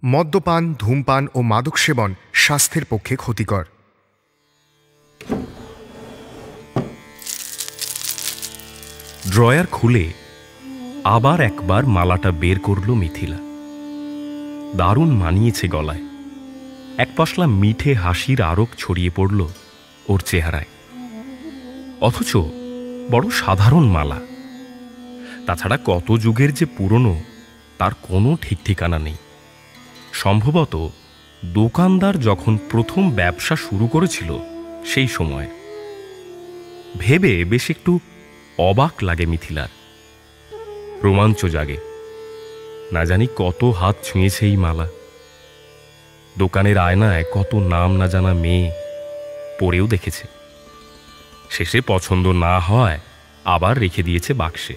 মদ্যপান, ধূমপান ও মাদক সেবন স্বাস্থ্যের পক্ষে ক্ষতিকর। ড্রয়ার খুলে আবার একবার মালাটা বের করল মিথিলা। দারুণ মানিয়েছে গলায়। এক পশলা মিঠে হাসির আরোক ছড়িয়ে পড়ল ওর চেহারায়। অথচ বড় সাধারণ মালা। তাছাড়া কত যুগের যে পুরনো তার কোনো ঠিক ঠিকানা নেই। সম্ভবত দোকানদার যখন প্রথম ব্যবসা শুরু করেছিল সেই সময়। ভেবে বেশ একটু অবাক লাগে মিথিলার। রোমাঞ্চ জাগে। না জানি কত হাত ছুঁয়েছে এই মালা। দোকানের আয়নায় কত নাম না জানা মেয়ে পরেও দেখেছে। শেষে পছন্দ না হয় আবার রেখে দিয়েছে বাক্সে।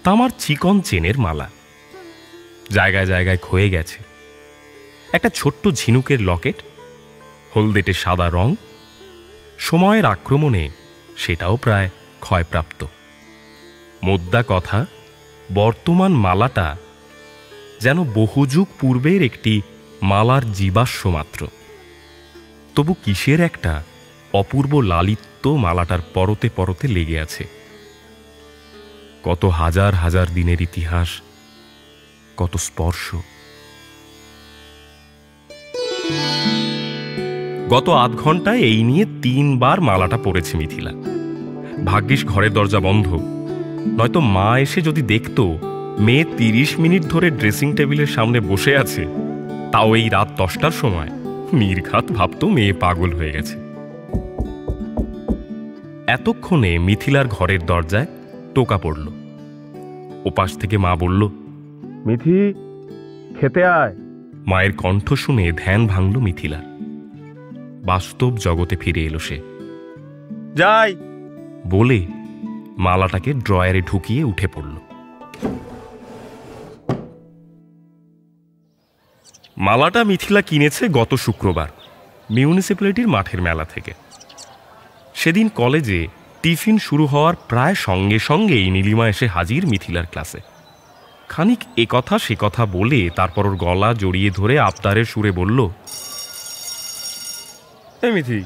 তামার চিকন চেনের মালা জায়গায় জায়গায় ক্ষয়ে গেছে। একটা ছোট্ট ঝিনুকের লকেট, হলদেটে সাদা রং। সময়ের আক্রমণে সেটাও প্রায় ক্ষয়প্রাপ্ত। মোদ্দা কথা, বর্তমান মালাটা যেন বহুযুগ পূর্বের একটি মালার জীবাশ্ম মাত্র। তবু কিসের একটা অপূর্ব লালিত্য মালাটার পরতে পরতে লেগে আছে। কত হাজার হাজার দিনের ইতিহাস, কত স্পর্শ। গত আধ ঘন্টায় এই নিয়ে 3 বার মালাটা পড়েছে মিথিলা। ভাগ্যিস ঘরের দরজা বন্ধ, নয়তো মা এসে যদি দেখত মেয়ে 30 মিনিট ধরে ড্রেসিং টেবিলের সামনে বসে আছে, তাও এই রাত 10টার সময়, নির্ঘাত ভাবত মেয়ে পাগল হয়ে গেছে। এতক্ষণে মিথিলার ঘরের দরজায় টোকা পড়ল। ওপাশ থেকে মা বলল, মিথি, খেতে আয়। মায়ের কণ্ঠ শুনে ধ্যান ভাঙল মিথিলার। বাস্তব জগতে ফিরে এলো সে। যাই বলে মালাটাকে ড্রয়ারে ঢুকিয়ে উঠে পড়ল। মালাটা মিথিলা কিনেছে গত শুক্রবার মিউনিসিপ্যালিটির মাঠের মেলা থেকে। সেদিন কলেজে টিফিন শুরু হওয়ার প্রায় সঙ্গে সঙ্গেই নীলিমা এসে হাজির মিথিলার ক্লাসে। খানিক এ কথা সে কথা বলে তারপর ওর গলা জড়িয়ে ধরে আবদারের সুরে বলল, এই মিথি,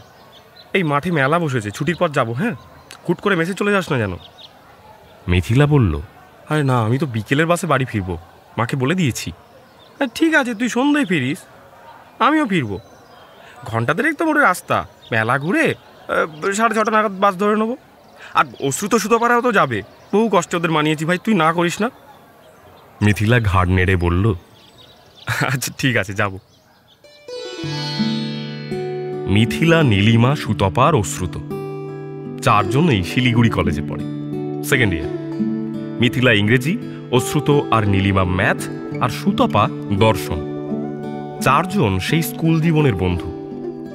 এই মাঠে মেলা বসেছে, ছুটির পর যাবো। হ্যাঁ, হুট করে মেসে চলে যাস না যেন। মিথিলা বলল, আরে না, আমি তো বিকেলের বাসে বাড়ি ফিরবো, মাকে বলে দিয়েছি। ঠিক আছে, তুই সন্ধ্যায় ফিরিস, আমিও ফিরবো। ঘন্টা দেড়েক তো মোটে রাস্তা, মেলা ঘুরে 6:30 নাগাদ বাস ধরে নেবো। আর অশ্রুত সুতোপাড়াও তো যাবে, বহু কষ্টে ওদের মানিয়েছি ভাই, তুই না করিস না। মিথিলা ঘাড় নেড়ে বলল, আচ্ছা ঠিক আছে, যাব। মিথিলা, নীলিমা, সুতপা আর অশ্রুত 4 জনই শিলিগুড়ি কলেজে পড়ে, সেকেন্ড ইয়ার। মিথিলা ইংরেজি, অশ্রুত আর নীলিমা ম্যাথ, আর সুতপা দর্শন। 4 জন সেই স্কুল জীবনের বন্ধু।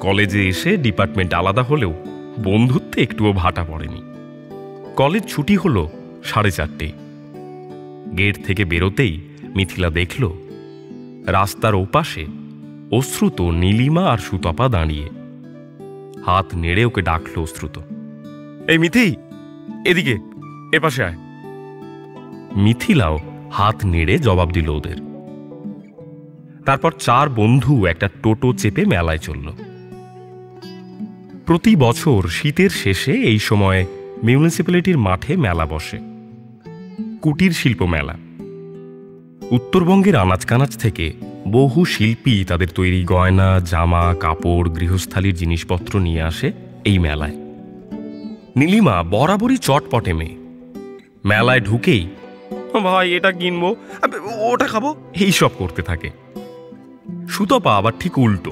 কলেজে এসে ডিপার্টমেন্ট আলাদা হলেও বন্ধুত্বে একটুও ভাটা পড়েনি। কলেজ ছুটি হল 4:30। গেট থেকে বেরোতেই মিথিলা দেখল রাস্তার ওপাশে অশ্রুত, নীলিমা আর সুতপা দাঁড়িয়ে। হাত নেড়ে ওকে ডাকল অশ্রুত, এই মিথি, এদিকে, এপাশে আয়। মিথিলাও হাত নেড়ে জবাব দিল ওদের। তারপর 4 বন্ধু একটা টোটো চেপে মেলায় চলল। প্রতি বছর শীতের শেষে এই সময় মিউনিসিপ্যালিটির মাঠে মেলা বসে, কুটির শিল্প মেলা। উত্তরবঙ্গের আনাচ কানাচ থেকে বহু শিল্পী তাদের তৈরি গয়না, জামা, কাপড়, গৃহস্থালির জিনিসপত্র নিয়ে আসে এই মেলায়। নীলিমা বরাবরই চটপটে মেয়ে। মেলায় ঢুকেই ভাই এটা কিনবো, ওটা খাবো, এইসব করতে থাকে। সুতপা আবার ঠিক উল্টো।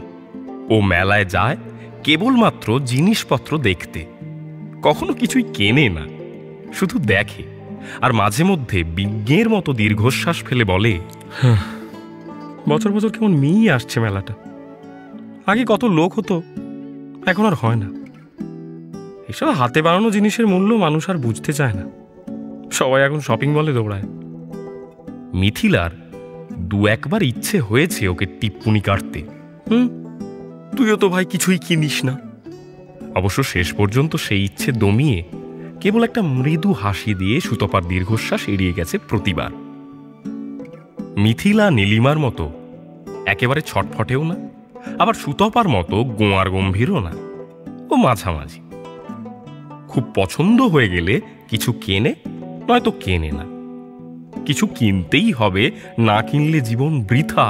ও মেলায় যায় কেবলমাত্র জিনিসপত্র দেখতে, কখনো কিছুই কেনে না, শুধু দেখে। আর মাঝে মধ্যে বিজ্ঞের মতো দীর্ঘশ্বাস ফেলে বলে, বছর বছর কেমন মিই আসছে মেলাটা। আগে কত লোক হতো, এখন আর হয় না। এসব হাতে বানানো জিনিসের মূল্য মানুষ আর বুঝতে চায় না, সবাই এখন শপিং মলে দৌড়ায়। মিথিলার 2-1 বার ইচ্ছে হয়েছে ওকে টিপ্পুনি কাটতে, তুইও তো ভাই কিছুই কিনিস না। অবশ্য শেষ পর্যন্ত সেই ইচ্ছে দমিয়ে কেবল একটা মৃদু হাসি দিয়ে সুতপার দীর্ঘশ্বাস এড়িয়ে গেছে প্রতিবার। মিথিলা, নীলিমার মতো একেবারে ছটফটেও না, আবার সুতপার মতো গোয়ার গম্ভীরও না, ও মাঝামাঝি। খুব পছন্দ হয়ে গেলে কিছু কেনে, নয়তো কেনে না। কিছু কিনতেই হবে, না কিনলে জীবন বৃথা,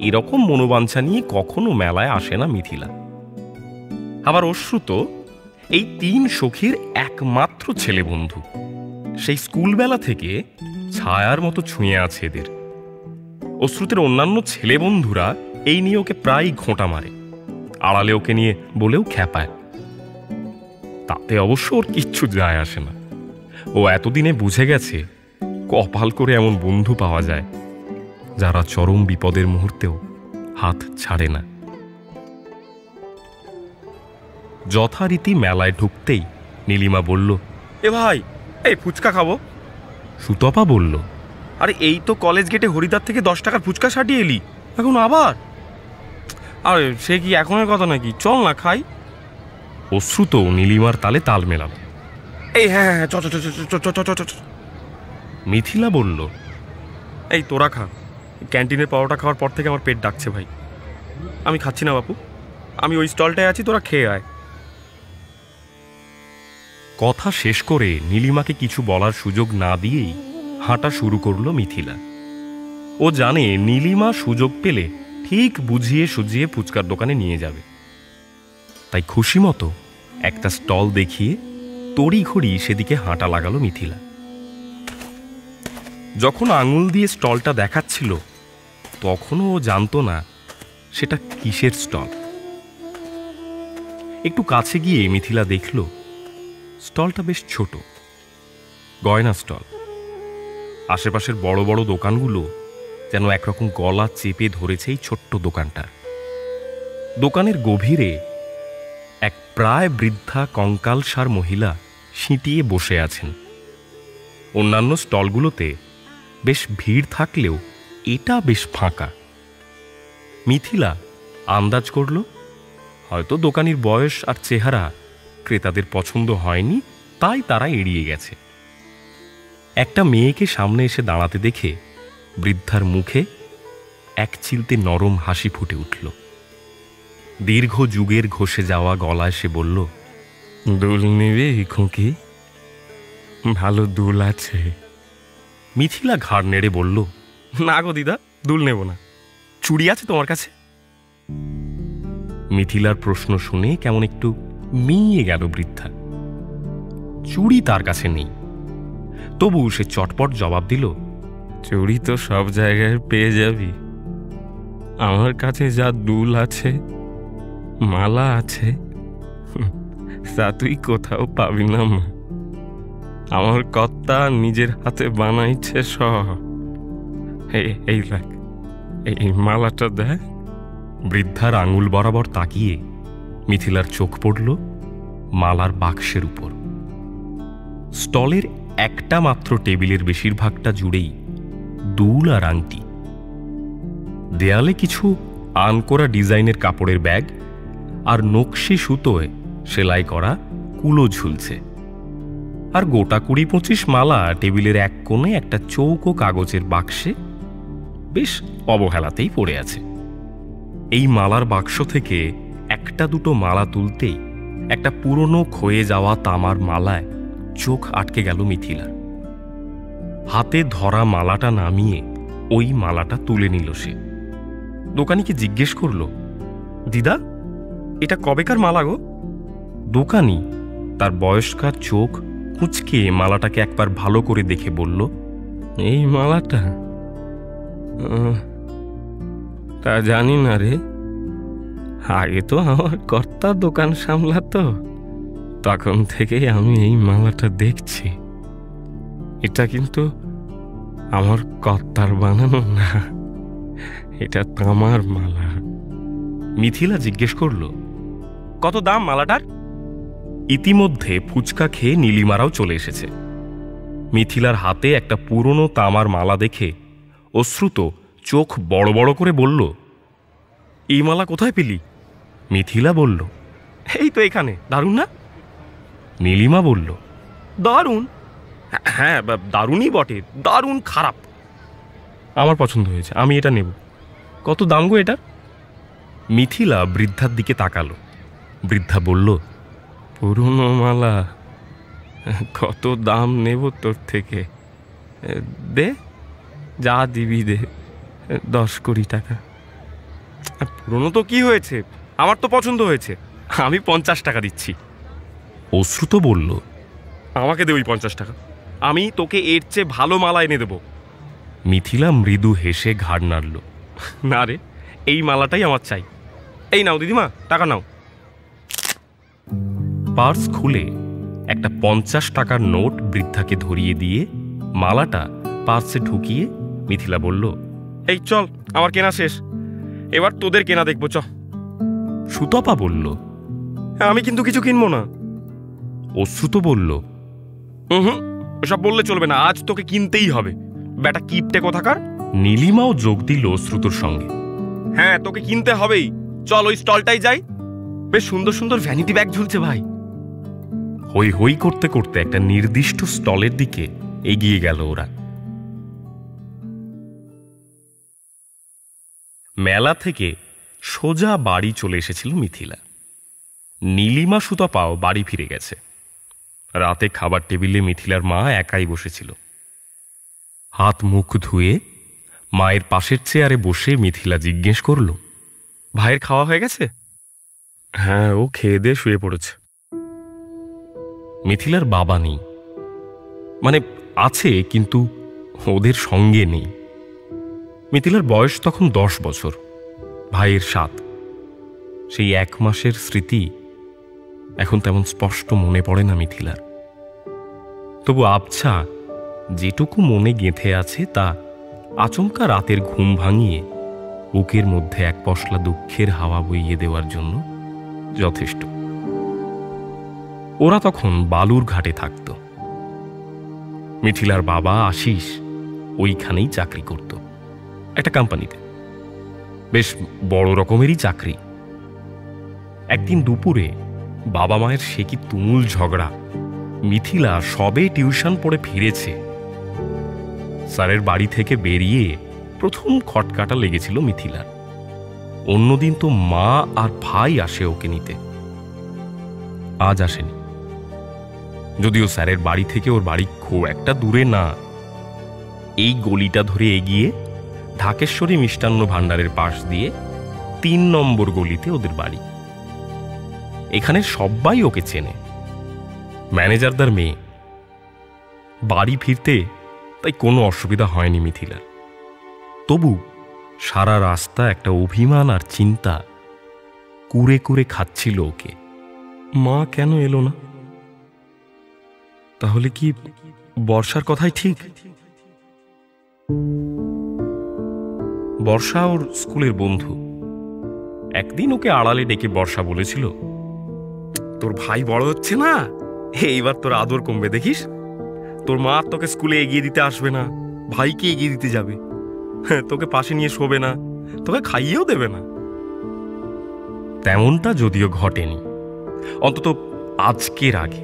এরকম মনোবাঞ্ছা নিয়ে কখনো মেলায় আসে না মিথিলা। আবার অশ্রুত এই 3 সখীর একমাত্র ছেলে বন্ধু। সেই স্কুলবেলা থেকে ছায়ার মতো ছুঁয়ে আছে এদের। অশ্রুতের অন্যান্য ছেলে বন্ধুরা এই নিয়ে ওকে প্রায় ঘোঁটা মারে, আড়ালে ওকে নিয়ে বলেও খ্যাপায়। তাতে অবশ্য ওর কিচ্ছু যায় আসে না। ও এতদিনে বুঝে গেছে কপাল করে এমন বন্ধু পাওয়া যায় যারা চরম বিপদের মুহূর্তেও হাত ছাড়ে না। যথারীতি মেলায় ঢুকতেই নীলিমা বলল, এ ভাই, এই ফুচকা খাবো। সুতপা বলল, আরে এই তো কলেজ গেটে হরিদার থেকে 10 টাকার ফুচকা সাটিয়ে এলি, এখন আবার? আরে সে কি এখনের কথা নাকি, চল না খাই। অশ্রুত নীলিমার তালে তাল মেলাল। এই হ্যাঁ হ্যাঁ, চ চ চ চ। মিথিলা বলল, এই তোরা খা, ক্যান্টিনের পরোটা খাওয়ার পর থেকে আমার পেট ডাকছে ভাই। আমি খাচ্ছি না বাপু, আমি ওই স্টলটায় আছি, তোরা খেয়ে আয়। কথা শেষ করে নীলিমাকে কিছু বলার সুযোগ না দিয়েই হাঁটা শুরু করলো মিথিলা। ও জানে নীলিমা সুযোগ পেলে ঠিক বুঝিয়ে সুঝিয়ে ফুচকার দোকানে নিয়ে যাবে। তাই খুশি মতো একটা স্টল দেখিয়ে তড়িঘড়ি সেদিকে হাঁটা লাগালো মিথিলা। যখন আঙুল দিয়ে স্টলটা দেখাচ্ছিল তখনও ও জানতো না সেটা কিসের স্টল। একটু কাছে গিয়ে মিথিলা দেখল স্টলটা বেশ ছোট, গয়না স্টল। আশেপাশের বড় বড় দোকানগুলো যেন একরকম গলা চেপে ধরেছে এই ছোট্ট দোকানটার। দোকানের গভীরে এক প্রায় বৃদ্ধা কঙ্কালসার মহিলা সিঁটিয়ে বসে আছেন। অন্যান্য স্টলগুলোতে বেশ ভিড় থাকলেও এটা বেশ ফাঁকা। মিথিলা আন্দাজ করল হয়তো দোকানির বয়স আর চেহারা ক্রেতাদের পছন্দ হয়নি, তাই তারা এড়িয়ে গেছে। একটা মেয়েকে সামনে এসে দাঁড়াতে দেখে বৃদ্ধার মুখে এক চিলতে নরম হাসি ফুটে উঠল। দীর্ঘ যুগের ঘষে যাওয়া গলায় সে বলল, দুল নেবে খুঁকি? ভালো দুল আছে। মিথিলা ঘাড় নেড়ে বলল, না গো দিদা, দুল নেব না। চুড়ি আছে তোমার কাছে? মিথিলার প্রশ্ন শুনে কেমন একটু মিয়ে গেল বৃদ্ধা। চুড়ি তার কাছে নেই, তবু সে চটপট জবাব দিল, চুড়ি তো সব জায়গায় পেয়ে যাবি, আমার কাছে যা দুল আছে, মালা আছে, তা তুই কোথাও পাবি না মা। আমার কর্তা নিজের হাতে বানাইছে সব। এই দেখ, এই মালাটা দেখ। বৃদ্ধার আঙুল বরাবর তাকিয়ে মিথিলার চোখ পড়ল মালার বাক্সের উপর। স্টলের একটা মাত্র টেবিলের বেশিরভাগটা জুড়েই দুল আর আংটি। দেয়ালে কিছু আনকোরা ডিজাইনের কাপড়ের ব্যাগ আর নকশি সুতোয় সেলাই করা কুলো ঝুলছে। আর গোটা 20-25 মালা টেবিলের এক কোণে একটা চৌকো কাগজের বাক্সে বেশ অবহেলাতেই পড়ে আছে। এই মালার বাক্স থেকে একটা দুটো মালা তুলতেই একটা পুরনো ক্ষয়ে যাওয়া তামার মালায় চোখ আটকে গেল মিথিলার। হাতে ধরা মালাটা নামিয়ে ওই মালাটা তুলে নিল সে। দোকানিকে জিজ্ঞেস করল, দিদা, এটা কবেকার মালা গো? দোকানি তার বয়স্কার চোখ কুঁচকে মালাটাকে একবার ভালো করে দেখে বলল, এই মালাটা তা জানি না রে, আগে তো আমার কর্তার দোকান সামলাতো, তখন থেকেই আমি এই মালাটা দেখছি। এটা কিন্তু আমার কর্তার বানানো না, এটা তামার মালা। মিথিলা জিজ্ঞেস করল, কত দাম মালাটার? ইতিমধ্যে ফুচকা খেয়ে নীলিমারাও চলে এসেছে। মিথিলার হাতে একটা পুরনো তামার মালা দেখে অশ্রুত চোখ বড় বড় করে বলল, এই মালা কোথায় পেলি? মিথিলা বলল, এই তো এখানে। দারুণ না? নীলিমা বলল, দারুণ? হ্যাঁ, দারুণই বটে, দারুণ খারাপ। আমার পছন্দ হয়েছে, আমি এটা নেব। কত দাম গো এটার? মিথিলা বৃদ্ধার দিকে তাকালো। বৃদ্ধা বলল, পুরনো মালা, কত দাম নেব তোর থেকে? দে, যা দিবি দে, 10-20 টাকা। পুরনো তো কি হয়েছে, আমার তো পছন্দ হয়েছে, আমি 50 টাকা দিচ্ছি। অশ্রুত বলল, আমাকে দে ওই 50 টাকা, আমি তোকে এর চেয়ে ভালো মালা এনে দেব। মিথিলা মৃদু হেসে ঘাড় নাড়ল। না রে, এই মালাটাই আমার চাই। এই নাও দিদিমা, টাকা নাও। পার্স খুলে একটা 50 টাকার নোট বৃদ্ধাকে ধরিয়ে দিয়ে মালাটা পার্সে ঢুকিয়ে মিথিলা বলল, এই চল, আমার কেনা শেষ, এবার তোদের কেনা দেখবো চ। সুতপা বলল, আমি কিন্তু কিছু কিনবো না। অশ্রুত বলল, হুম, ওসব বললে চলবে না, আজ তোকে কিনতেই হবে, বেটা কিপটে কোথাকার। নীলিমাও যোগ দিল অশ্রুতর সঙ্গে। হ্যাঁ, তোকে কিনতে হবেই, চল ওই স্টলটাই যাই, বেশ সুন্দর সুন্দর ভ্যানিটি ব্যাগ ঝুলছে ভাই। হই হই করতে করতে একটা নির্দিষ্ট স্টলের দিকে এগিয়ে গেল ওরা। মেলা থেকে সোজা বাড়ি চলে এসেছিল মিথিলা। নীলিমা সুতপাও বাড়ি ফিরে গেছে। রাতে খাবার টেবিলে মিথিলার মা একাই বসেছিল। হাত মুখ ধুয়ে মায়ের পাশের চেয়ারে বসে মিথিলা জিজ্ঞেস করল, ভাইয়ের খাওয়া হয়ে গেছে? হ্যাঁ, ও খেয়ে দিয়ে শুয়ে পড়েছে। মিথিলার বাবা নেই, মানে আছে কিন্তু ওদের সঙ্গে নেই। মিথিলার বয়স তখন 10 বছর, ভাইয়ের 7। সেই 1 মাসের স্মৃতি এখন তেমন স্পষ্ট মনে পড়ে না মিথিলার। তবু আবছা যেটুকু মনে গেঁথে আছে তা আচমকা রাতের ঘুম ভাঙিয়ে বুকের মধ্যে এক পশলা দুঃখের হাওয়া বইয়ে দেওয়ার জন্য যথেষ্ট। ওরা তখন বালুর ঘাটে থাকত। মিথিলার বাবা আশিস ওইখানেই চাকরি করত, একটা কোম্পানিতে, বেশ বড় রকমেরই চাকরি। একদিন দুপুরে বাবা মায়ের সে কি তুমুল ঝগড়া। মিথিলা সবে টিউশন পড়ে ফিরেছে। স্যারের বাড়ি থেকে বেরিয়ে প্রথম খটকাটা লেগেছিল মিথিলার। অন্যদিন তো মা আর ভাই আসে ওকে নিতে, আজ আসেনি। যদিও স্যারের বাড়ি থেকে ওর বাড়ি খুব একটা দূরে না। এই গলিটা ধরে এগিয়ে ঢাকেশ্বরী মিষ্টান্ন ভাণ্ডারের পাশ দিয়ে 3 নম্বর গলিতে ওদের বাড়ি। এখানে সবাই ওকে চেনে, ম্যানেজারদার মেয়ে। বাড়ি ফিরতে তাই কোনো অসুবিধা হয়নি মিথিলার। তবু সারা রাস্তা একটা অভিমান আর চিন্তা কুরে কুরে খাচ্ছিল ওকে। মা কেন এলো না? তাহলে কি বর্ষার কথাই ঠিক? বর্ষা ওর স্কুলের বন্ধু। একদিন ওকে আড়ালে ডেকে বর্ষা বলেছিল, তোর ভাই বড় হচ্ছে না, এইবার তোর আদর কমবে দেখিস। তোর মা তোকে স্কুলে এগিয়ে দিতে আসবে না, ভাইকে এগিয়ে দিতে যাবে। তোকে পাশে নিয়ে শোবে না, তোকে খাইয়েও দেবে না। তেমনটা যদিও ঘটেনি, অন্তত আজকের আগে।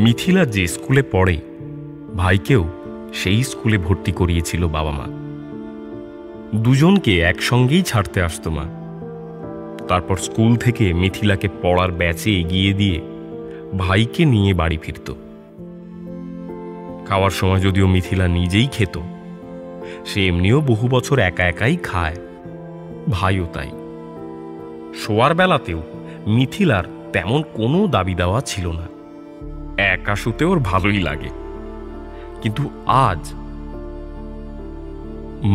মিথিলা যে স্কুলে পড়ে, ভাইকেও সেই স্কুলে ভর্তি করিয়েছিল বাবা মা। দুজনকে একসঙ্গেই ছাড়তে আসতো মা। তারপর স্কুল থেকে মিথিলাকে পড়ার ব্যাচে এগিয়ে দিয়ে ভাইকে নিয়ে বাড়ি ফিরত। খাওয়ার সময় যদিও মিথিলা নিজেই খেত, সে এমনিও বহু বছর একা একাই খায়, ভাইও তাই। শোয়ার বেলাতেও মিথিলার তেমন কোনো দাবি দেওয়া ছিল না, একা শুতে ওর ভালোই লাগে। কিন্তু আজ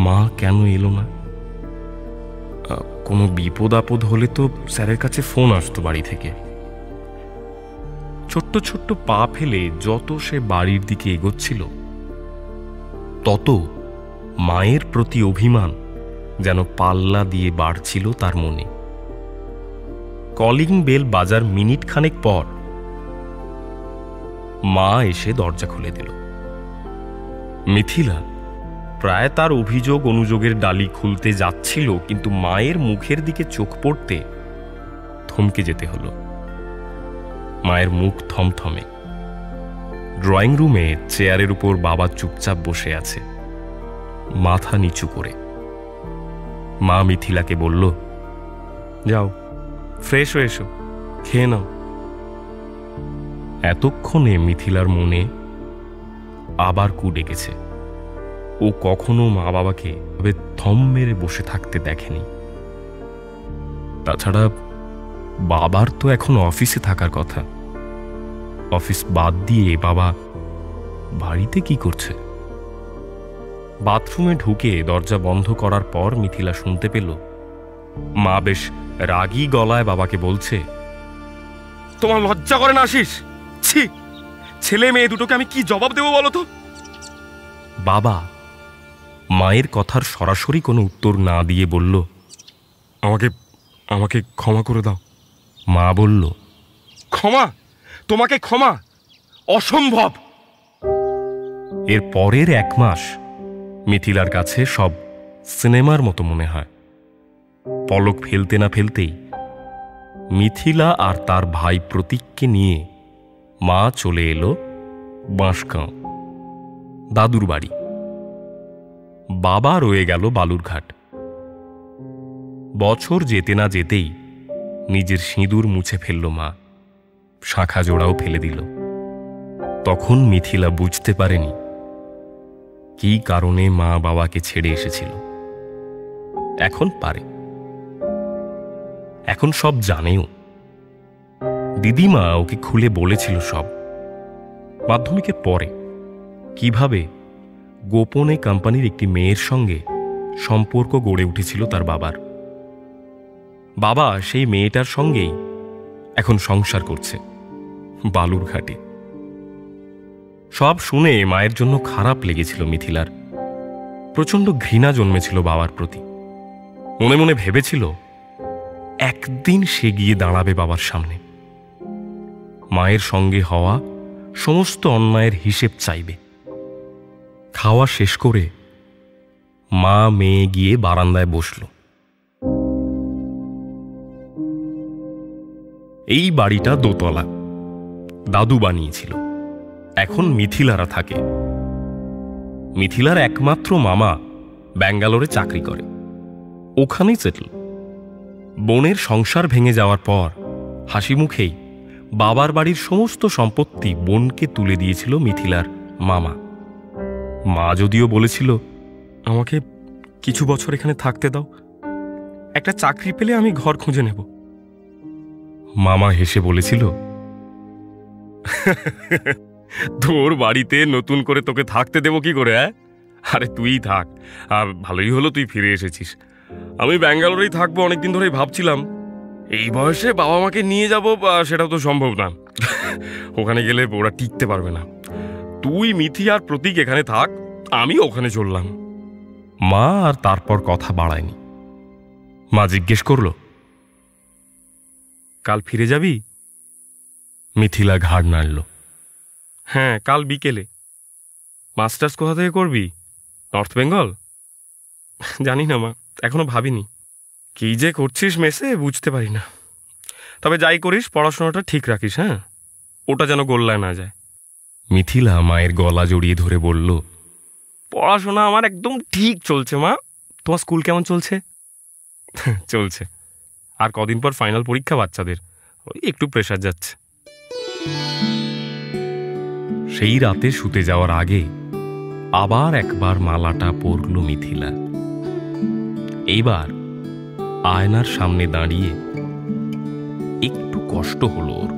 মা কেন এলো না? কোনো বিপদ আপদ হলে তো স্যারের কাছে ফোন আসতো বাড়ি থেকে। ছোট্ট ছোট্ট পা ফেলে যত সে বাড়ির দিকে এগোচ্ছিল, তত মায়ের প্রতি অভিমান যেন পাল্লা দিয়ে বাড়ছিল তার মনে। কলিং বেল বাজার মিনিট খানেক পর মা এসে দরজা খুলে দিল। মিথিলা প্রায় তার অভিযোগ অনুযোগের ডালি খুলতে যাচ্ছিল, কিন্তু মায়ের মুখের দিকে চোখ পড়তে থমকে যেতে হলো। মায়ের মুখ থমথমে। ড্রয়িং রুমে চেয়ারের উপর বাবা চুপচাপ বসে আছে, মাথা নিচু করে। মা মিথিলাকে বলল, যাও ফ্রেশ হয়ে এসো, খেয়ে নাও। এতক্ষণে মিথিলার মনে আবার কু ডেকেছে। ও কখনো মা বাবাকে তবে থম মেরে বসে থাকতে দেখেনি। তাছাড়া বাবার তো এখন অফিসে থাকার কথা। অফিস বাদ দিয়ে বাবা বাড়িতে কি করছে? বাথরুমে ঢুকে দরজা বন্ধ করার পর মিথিলা শুনতে পেল মা বেশ রাগী গলায় বাবাকে বলছে, তোমার লজ্জা করে না আশিস? ছি, ছেলে মেয়ে দুটোকে আমি কি জবাব দেবো বলো তো? বাবা মায়ের কথার সরাসরি কোনো উত্তর না দিয়ে বলল, আমাকে আমাকে ক্ষমা করে দাও। মা বলল, ক্ষমা? তোমাকে ক্ষমা? অসম্ভব। এর পরের 1 মাস মিথিলার কাছে সব সিনেমার মতো মনে হয়। পলক ফেলতে না ফেলতেই মিথিলা আর তার ভাই প্রতীককে নিয়ে মা চলে এলো বাঁশগাঁও, দাদুর বাড়ি। বাবা রয়ে গেল বালুরঘাট। বছর যেতে না যেতেই নিজের সিঁদুর মুছে ফেলল মা, শাঁখা জোড়াও ফেলে দিল। তখন মিথিলা বুঝতে পারেনি কি কারণে মা বাবাকে ছেড়ে এসেছিল। এখন পারে, এখন সব জানেও। দিদিমা ওকে খুলে বলেছিল সব। মাধ্যমিকের পরে কিভাবে গোপনে কোম্পানির একটি মেয়ের সঙ্গে সম্পর্ক গড়ে উঠেছিল তার বাবার। বাবা সেই মেয়েটার সঙ্গেই এখন সংসার করছে বালুরঘাটে। সব শুনে মায়ের জন্য খারাপ লেগেছিল মিথিলার। প্রচণ্ড ঘৃণা জন্মেছিল বাবার প্রতি। মনে মনে ভেবেছিল একদিন সে গিয়ে দাঁড়াবে বাবার সামনে, মায়ের সঙ্গে হওয়া সমস্ত অন্যায়ের হিসেব চাইবে। খাওয়া শেষ করে মা মেয়ে গিয়ে বারান্দায় বসল। এই বাড়িটা দোতলা, দাদু বানিয়েছিল। এখন মিথিলারা থাকে। মিথিলার একমাত্র মামা ব্যাঙ্গালোরে চাকরি করে, ওখানেই সেটল। বোনের সংসার ভেঙে যাওয়ার পর হাসি মুখেই বাবার বাড়ির সমস্ত সম্পত্তি বোনকে তুলে দিয়েছিল মিথিলার মামা। মা যদিও বলেছিল, আমাকে কিছু বছর এখানে থাকতে দাও, একটা চাকরি পেলে আমি ঘর খুঁজে নেব। মামা হেসে বলেছিল, তোর বাড়িতে নতুন করে তোকে থাকতে দেবো কি করে? আরে তুই থাক, ভালোই হলো তুই ফিরে এসেছিস। আমি ব্যাঙ্গালোরেই থাকবো অনেকদিন ধরেই ভাবছিলাম। এই বয়সে বাবা মাকে নিয়ে যাবো সেটাও তো সম্ভব না, ওখানে গেলে ওরা টিকতে পারবে না। তুই মিথি আর প্রতীক এখানে থাক, আমি ওখানে চললাম। মা আর তারপর কথা বাড়ায়নি। মা জিজ্ঞেস করল, কাল ফিরে যাবি? মিথিলা ঘাড় নাড়ল। হ্যাঁ, কাল বিকেলে। মাস্টার্স কোথা থেকে করবি? নর্থ বেঙ্গল? জানি না মা, এখনো ভাবিনি। কি যে করছিস মেসে বুঝতে পারি না। তবে যাই করিস পড়াশোনাটা ঠিক রাখিস, হ্যাঁ? ওটা যেন গোল্লায় না যায়। মিথিলা মায়ের গলা জড়িয়ে ধরে বলল, পড়াশোনা আমার একদম ঠিক চলছে মা। তোমার স্কুল কেমন চলছে? চলছে। আর কদিন পর ফাইনাল পরীক্ষা বাচ্চাদের, ওই একটু প্রেশার যাচ্ছে। সেই রাতে শুতে যাওয়ার আগে আবার একবার মালাটা পরল মিথিলা। এইবার আয়নার সামনে দাঁড়িয়ে একটু কষ্ট হলো ওর।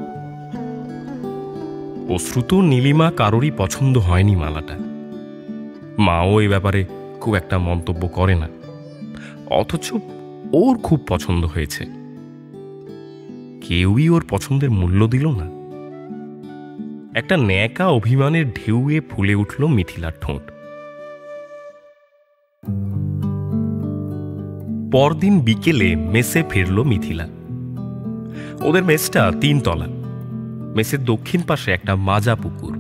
অশ্রুত নীলিমা কারোরই পছন্দ হয়নি মালাটা। মাও এই ব্যাপারে খুব একটা মন্তব্য করে না, অথচ ওর খুব পছন্দ হয়েছে। কেউই ওর পছন্দের মূল্য দিল না। একটা ন্যাকা অভিমানের ঢেউয়ে ফুলে উঠল মিথিলার ঠোঁট। পরদিন বিকেলে মেসে ফিরল মিথিলা। ওদের মেসটা 3 তলা। মেসের দক্ষিণ পাশে একটা মাজা পুকুর।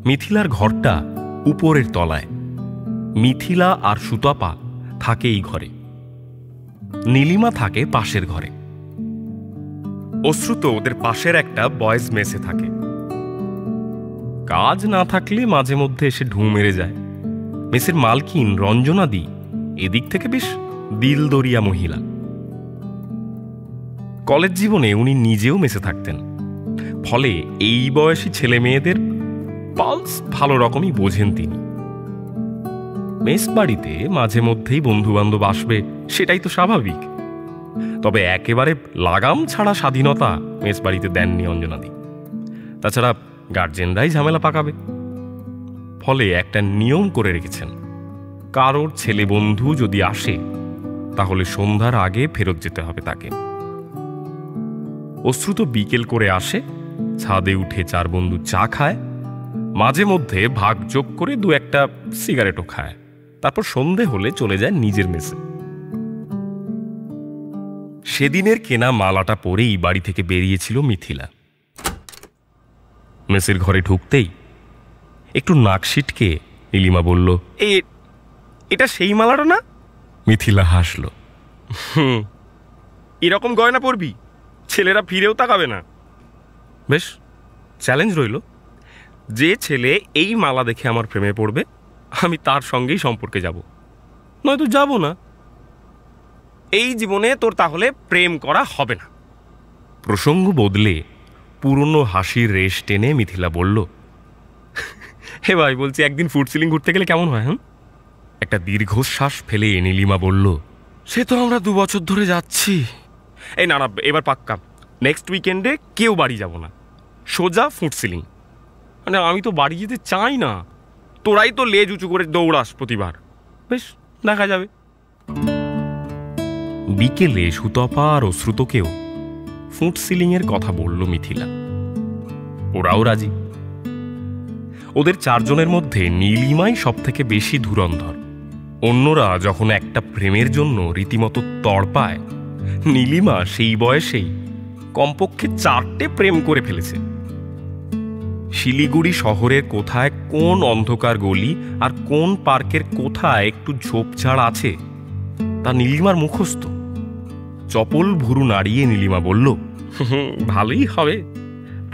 মিথিলার ঘরটা উপরের তলায়। মিথিলা আর সুতপা থাকে এই ঘরে, নীলিমা থাকে পাশের ঘরে। অশ্রুত ওদের পাশের একটা বয়েজ মেসে থাকে। কাজ না থাকলে মাঝে মধ্যে এসে ঢু মেরে যায়। মেসের মালকিন রঞ্জনাদি এদিক থেকে বেশ দিলদরিয়া মহিলা। কলেজ জীবনে উনি নিজেও মেসে থাকতেন, ফলে এই বয়সী ছেলে মেয়েদের পালস ভালো রকমই বোঝেন তিনি। মেস বাড়িতে মাঝে মধ্যেই বন্ধু বান্ধব আসবে, সেটাই তো স্বাভাবিক। তবে একেবারে লাগাম ছাড়া স্বাধীনতা মেস বাড়িতে দেননি অঞ্জনাদি। তাছাড়া গার্জেনরাই ঝামেলা পাকাবে। ফলে একটা নিয়ম করে রেখেছেন, কারোর ছেলে বন্ধু যদি আসে তাহলে সন্ধ্যার আগে ফেরত যেতে হবে তাকে। অশ্রুত বিকেল করে আসে, ছাদে উঠে চার বন্ধু চা খায়, মাঝে মধ্যে ভাগ যোগ করে দু একটা সিগারেটও খায়, তারপর সন্ধে হলে চলে যায় নিজের মেসে। সেদিনের কেনা মালাটা পরেই বাড়ি থেকে বেরিয়েছিল মিথিলা। মেসের ঘরে ঢুকতেই একটু নাক সিটকে নীলিমা বলল, এটা সেই মালাটা না? মিথিলা হাসল, এরকম গয়না পরবি, ছেলেরা ফিরেও তাকাবে না। বেশ, চ্যালেঞ্জ রইল, যে ছেলে এই মালা দেখে আমার প্রেমে পড়বে আমি তার সঙ্গেই সম্পর্কে যাব, নয়তো যাব না। এই জীবনে তোর তাহলে প্রেম করা হবে না। প্রসঙ্গ বদলে পুরনো হাসির রেশ টেনে মিথিলা বলল, হে ভাই, বলছি একদিন ফুড সিলিং ঘুরতে গেলে কেমন হয়? একটা দীর্ঘশ্বাস ফেলে নীলিমা বলল, সে তো আমরা 2 বছর ধরে যাচ্ছি। এই না, এবার পাক্কা নেক্সট উইকেন্ডে কেউ বাড়ি যাব না, সোজা ফুড সিলিং। মানে আমি তো বাড়ি যেতে চাই না, তোরাই তো লেজ উঁচু করে দৌড়াস প্রতিবার। বেশ, দেখা যাবে। বিকেলে সুতপা আর অশ্রুতকেও ফুড সিলিং এর কথা বলল মিথিলা। ওরাও রাজি। ওদের 4 জনের মধ্যে নীলিমাই সব থেকে বেশি ধুরন্ধর। অন্যরা যখন একটা প্রেমের জন্য রীতিমতো তড়পায়, নীলিমা সেই বয়সেই কমপক্ষে 4টে প্রেম করে ফেলেছে। শিলিগুড়ি শহরের কোথায় কোন অন্ধকার গলি আর কোন পার্কের কোথায় একটু ঝোপঝাড় আছে তা নীলিমার মুখস্থ। চপল ভুরু নাড়িয়ে নীলিমা বলল, ভালোই হবে,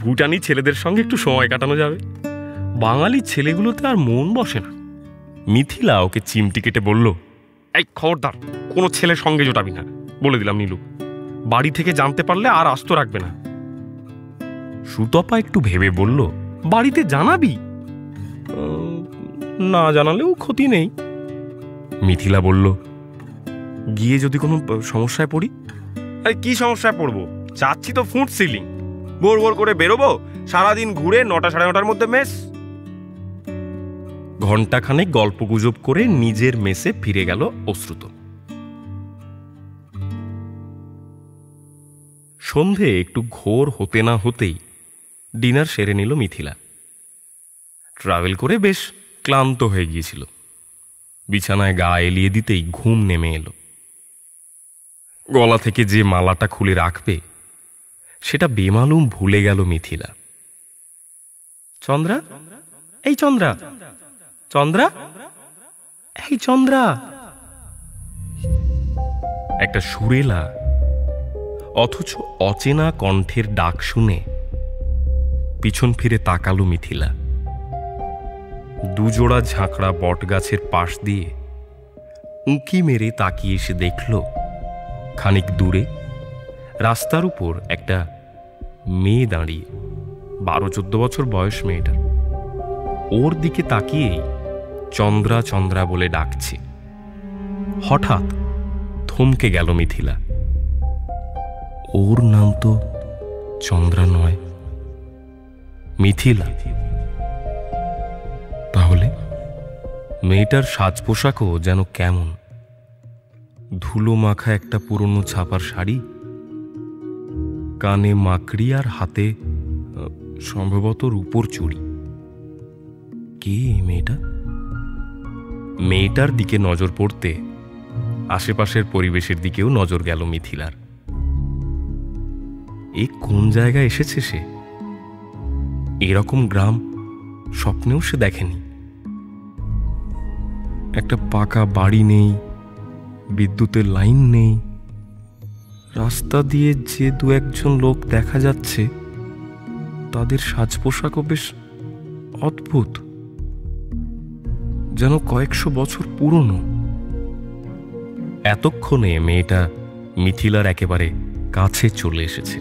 ভুটানি ছেলেদের সঙ্গে একটু সময় কাটানো যাবে। বাঙালি ছেলেগুলোতে আর মন বসে না। মিথিলা ওকে চিমটি কেটে বলল, এই খবরদার, কোনো ছেলের সঙ্গে জোটাবি না, বলে দিলাম নীলু। বাড়ি থেকে জানতে পারলে আর আস্ত রাখবে না। সুতপা একটু ভেবে বলল, বাড়িতে জানাবি? না জানালেও ক্ষতি নেই। মিথিলা বলল, গিয়ে যদি কোনো সমস্যায় পড়ি? আরে কি সমস্যায় পড়বো? যাচ্ছি তো ফুড সিলিং, ভোর ভোর করে বেরোবো, সারাদিন ঘুরে 9টা সাড়ে 9টার মধ্যে মেস। ঘণ্টাখানেক গল্প গুজব করে নিজের মেসে ফিরে গেল অশ্রুত। সন্ধে একটু ঘোর হতে না হতেই ডিনার সেরে নিল মিথিলা। ট্রাভেল করে বেশ ক্লান্ত হয়ে গিয়েছিল। বিছানায় গা এলিয়ে দিতেই ঘুম নেমে এলো। গলা থেকে যে মালাটা খুলে রাখবে সেটা বেমালুম ভুলে গেল মিথিলা। চন্দ্রা, এই চন্দ্রা, চন্দ্রা, এই চন্দ্রা। একটা সুরেলা অথচ অচেনা কণ্ঠের ডাক শুনে পিছন ফিরে তাকালো মিথিলা। দুজোড়া ঝাঁকড়া বটগাছের পাশ দিয়ে উঁকি মেরে তাকিয়ে এসে দেখল খানিক দূরে রাস্তার উপর একটা মেয়ে দাঁড়িয়ে। 12-14 বছর বয়স মেয়েটার। ওর দিকে তাকিয়েই চন্দ্রা চন্দ্রা বলে ডাকছে। হঠাৎ থমকে গেল মিথিলা। ওর নাম তো চন্দ্রা নয়, মিথিলা। তাহলে মেয়েটার সাজ পোশাকও যেন কেমন। ধুলো মাখা একটা পুরনো ছাপার শাড়ি, কানে মাকড়ি আর হাতে সম্ভবত রূপোর চুড়ি। কে মেয়েটা? মেয়েটার দিকে নজর পড়তে আশেপাশের পরিবেশের দিকেও নজর গেল মিথিলার। এ কোন জায়গায় এসেছে সে? এরকম গ্রাম স্বপ্নেও সে দেখেনি। একটা পাকা বাড়ি নেই, বিদ্যুতের লাইন নেই। রাস্তা দিয়ে যে 2-1জন লোক দেখা যাচ্ছে তাদের সাজ পোশাকও বেশ অদ্ভুত, যেন কয়েকশো বছর পুরনো। এতক্ষণে মেয়েটা মিথিলার একেবারে কাছে চলে এসেছে।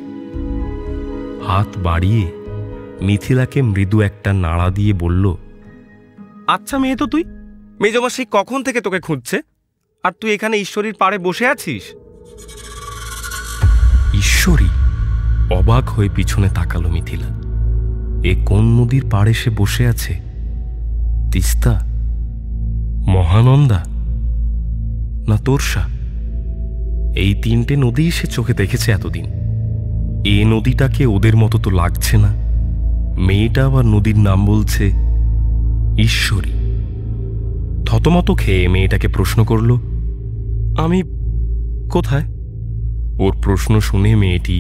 হাত বাড়িয়ে মিথিলাকে মৃদু একটা নাড়া দিয়ে বলল, আচ্ছা মেয়ে তো তুই, মেজমাসি কখন থেকে তোকে খুঁজছে, আর তুই এখানে ঈশ্বরীর পাড়ে বসে আছিস? ঈশ্বরী? অবাক হয়ে পিছনে তাকালো মিথিলা। এ কোন নদীর পাড়ে সে বসে আছে? তিস্তা, মহানন্দা না তোরসা? এই তিনটে নদী সে চোখে দেখেছে এতদিন। এ নদীটাকে ওদের মতো তো লাগছে না। মেয়েটা আবার নদীর নাম বলছে ঈশ্বরী। থতমত খেয়ে মেয়েটাকে প্রশ্ন করল, আমি কোথায়? ওর প্রশ্ন শুনে মেয়েটি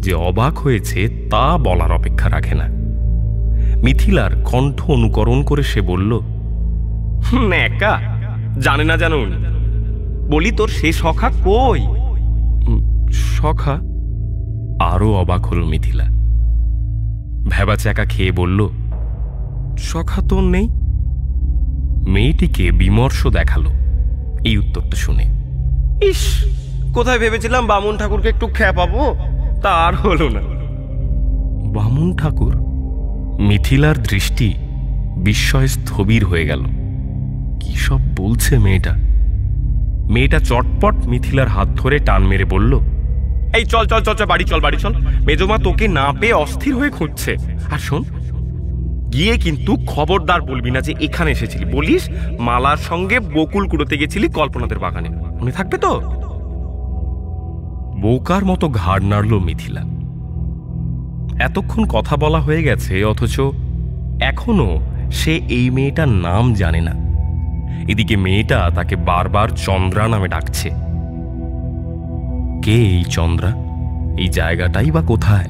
যে অবাক হয়েছে তা বলার অপেক্ষা রাখে না। মিথিলার কণ্ঠ অনুকরণ করে সে বলল, একা জানে না জানুন, বলি তোর সে সখা কই? সখা? আরো অবাক হল মিথিলা। ভেবা চাকা খেয়ে বলল, সখা তোর নেই? মেয়েটিকে বিমর্ষ দেখালো এই উত্তরটা শুনে। ইস, কোথায় ভেবেছিলাম বামুন ঠাকুরকে একটু খ্যাপাবো, তা আর হলো না। বামুন ঠাকুর? মিথিলার দৃষ্টি বিস্ময়ে স্থবির হয়ে গেল। কি সব বলছে মেয়েটা? মেয়েটা চটপট মিথিলার হাত ধরে টান মেরে বলল, এই চল চল চল চল, বাড়ি চল বাড়ি চল, মেজমা তোকে না পেয়ে অস্থির হয়ে খুঁজছে। আর শোন, গিয়ে কিন্তু খবরদার বলবি না যে এখানে এসেছিলি। বলিস মালার সঙ্গে বকুল কুড়োতে গেছিলি কল্পনাদের বাগানে, মনে থাকবে তো? বোকার মতো ঘাড় নাড়ল মিথিলা। এতক্ষণ কথা বলা হয়ে গেছে, অথচ এখনো সে এই মেয়েটার নাম জানে না। এদিকে মেয়েটা তাকে বারবার চন্দ্রা নামে ডাকছে। কে এই চন্দ্রা? এই জায়গাটাই বা কোথায়?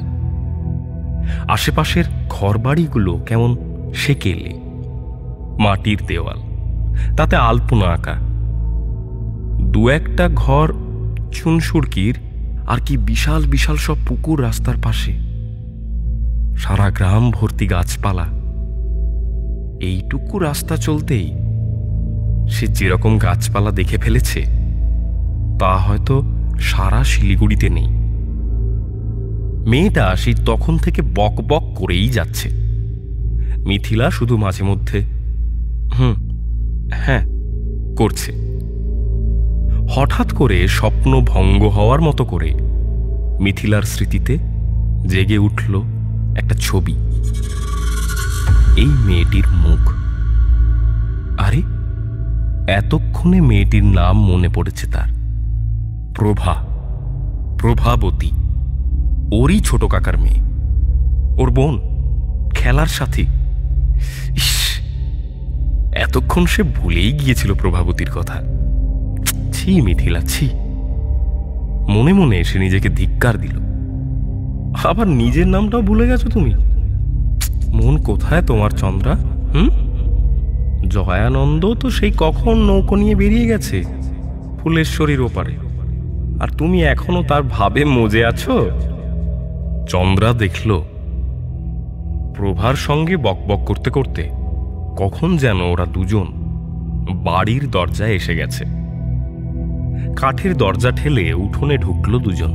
আশেপাশের ঘরবাড়িগুলো কেমন সেকেলে, মাটির দেওয়াল, তাতে আলপনা আঁকা। দু একটা ঘর চুনসুরকির, আর কি বিশাল বিশাল সব পুকুর রাস্তার পাশে। সারা গ্রাম ভর্তি গাছপালা। এইটুকু রাস্তা চলতেই সে যেরকম গাছপালা দেখে ফেলেছে তা হয়তো সারা শিলিগুড়িতে নেই। মেয়েটা সেই তখন থেকে বক বক করেই যাচ্ছে। মিথিলা শুধু মাঝে মধ্যে হ্যাঁ করছে। হঠাৎ করে স্বপ্ন ভঙ্গ হওয়ার মতো করে মিথিলার স্মৃতিতে জেগে উঠল একটা ছবি। এই মেয়েটির মুখ। আরে, এতক্ষণে মেয়েটির নাম মনে পড়েছে তার। প্রভা, প্রভাবতী, ওরই ছোট কাকার মেয়ে, ওর বোন, খেলার সাথী। ইস, এতক্ষণ সে ভুলেই গিয়েছিল প্রভাবতীর কথা। ছি মিথিলা, ছি। মনে মনে সে নিজেকে ধিক্কার দিল। আবার নিজের নামটাও ভুলে গেছো তুমি। মন কোথায় তোমার চন্দ্রা? জয়ানন্দ তো সেই কখন নৌকো নিয়ে বেরিয়ে গেছে ফুলেশ্বরীর ওপারে, আর তুমি এখনো তার ভাবে মজে আছো। চন্দ্রা দেখল প্রভার সঙ্গে বকবক করতে করতে কখন যেন ওরা দুজন বাড়ির দরজায় এসে গেছে। কাঠের দরজা ঠেলে উঠোনে ঢুকল দুজন।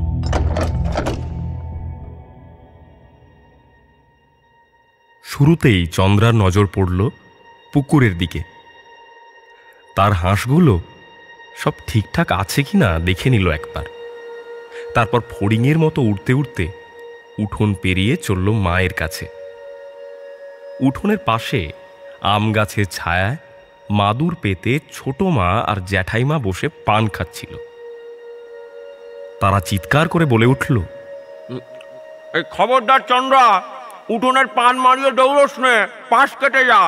শুরুতেই চন্দ্রার নজর পড়ল পুকুরের দিকে। তার হাঁসগুলো সব ঠিকঠাক আছে কিনা দেখে নিল একবার। তারপর ফড়িংয়ের মতো উড়তে উড়তে উঠোন পেরিয়ে চলল মায়ের কাছে। উঠোনের পাশে আম গাছের ছায়ায় মাদুর পেতে ছোট মা আর জ্যাঠাইমা বসে পান খাচ্ছিল। তারা চিৎকার করে বলে উঠল, এই খবরদার চন্দ্রা, উঠোনের পান মারিয়ে দৌড়স নে, পাশ কেটে যা,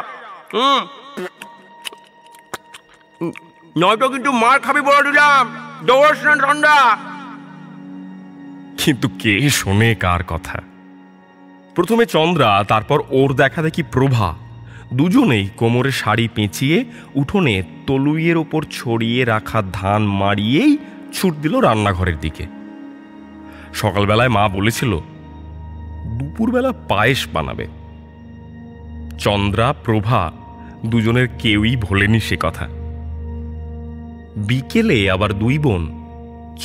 নয়তো কিন্তু মার খাবি বলে দিলাম। দৌড়স না চন্দ্রা। কিন্তু কে শোনে কার কথা? প্রথমে চন্দ্রা, তারপর ওর দেখা দেখি প্রভা, দুজনেই কোমরে শাড়ি পেঁচিয়ে উঠোনে তলুইয়ের ওপর ছড়িয়ে রাখা ধান মাড়িয়েই ছুট দিল রান্নাঘরের দিকে। সকালবেলায় মা বলেছিল দুপুরবেলা পায়েস বানাবে। চন্দ্রা, প্রভা দুজনের কেউই ভোলেনি সে কথা। বিকেলে আবার দুই বোন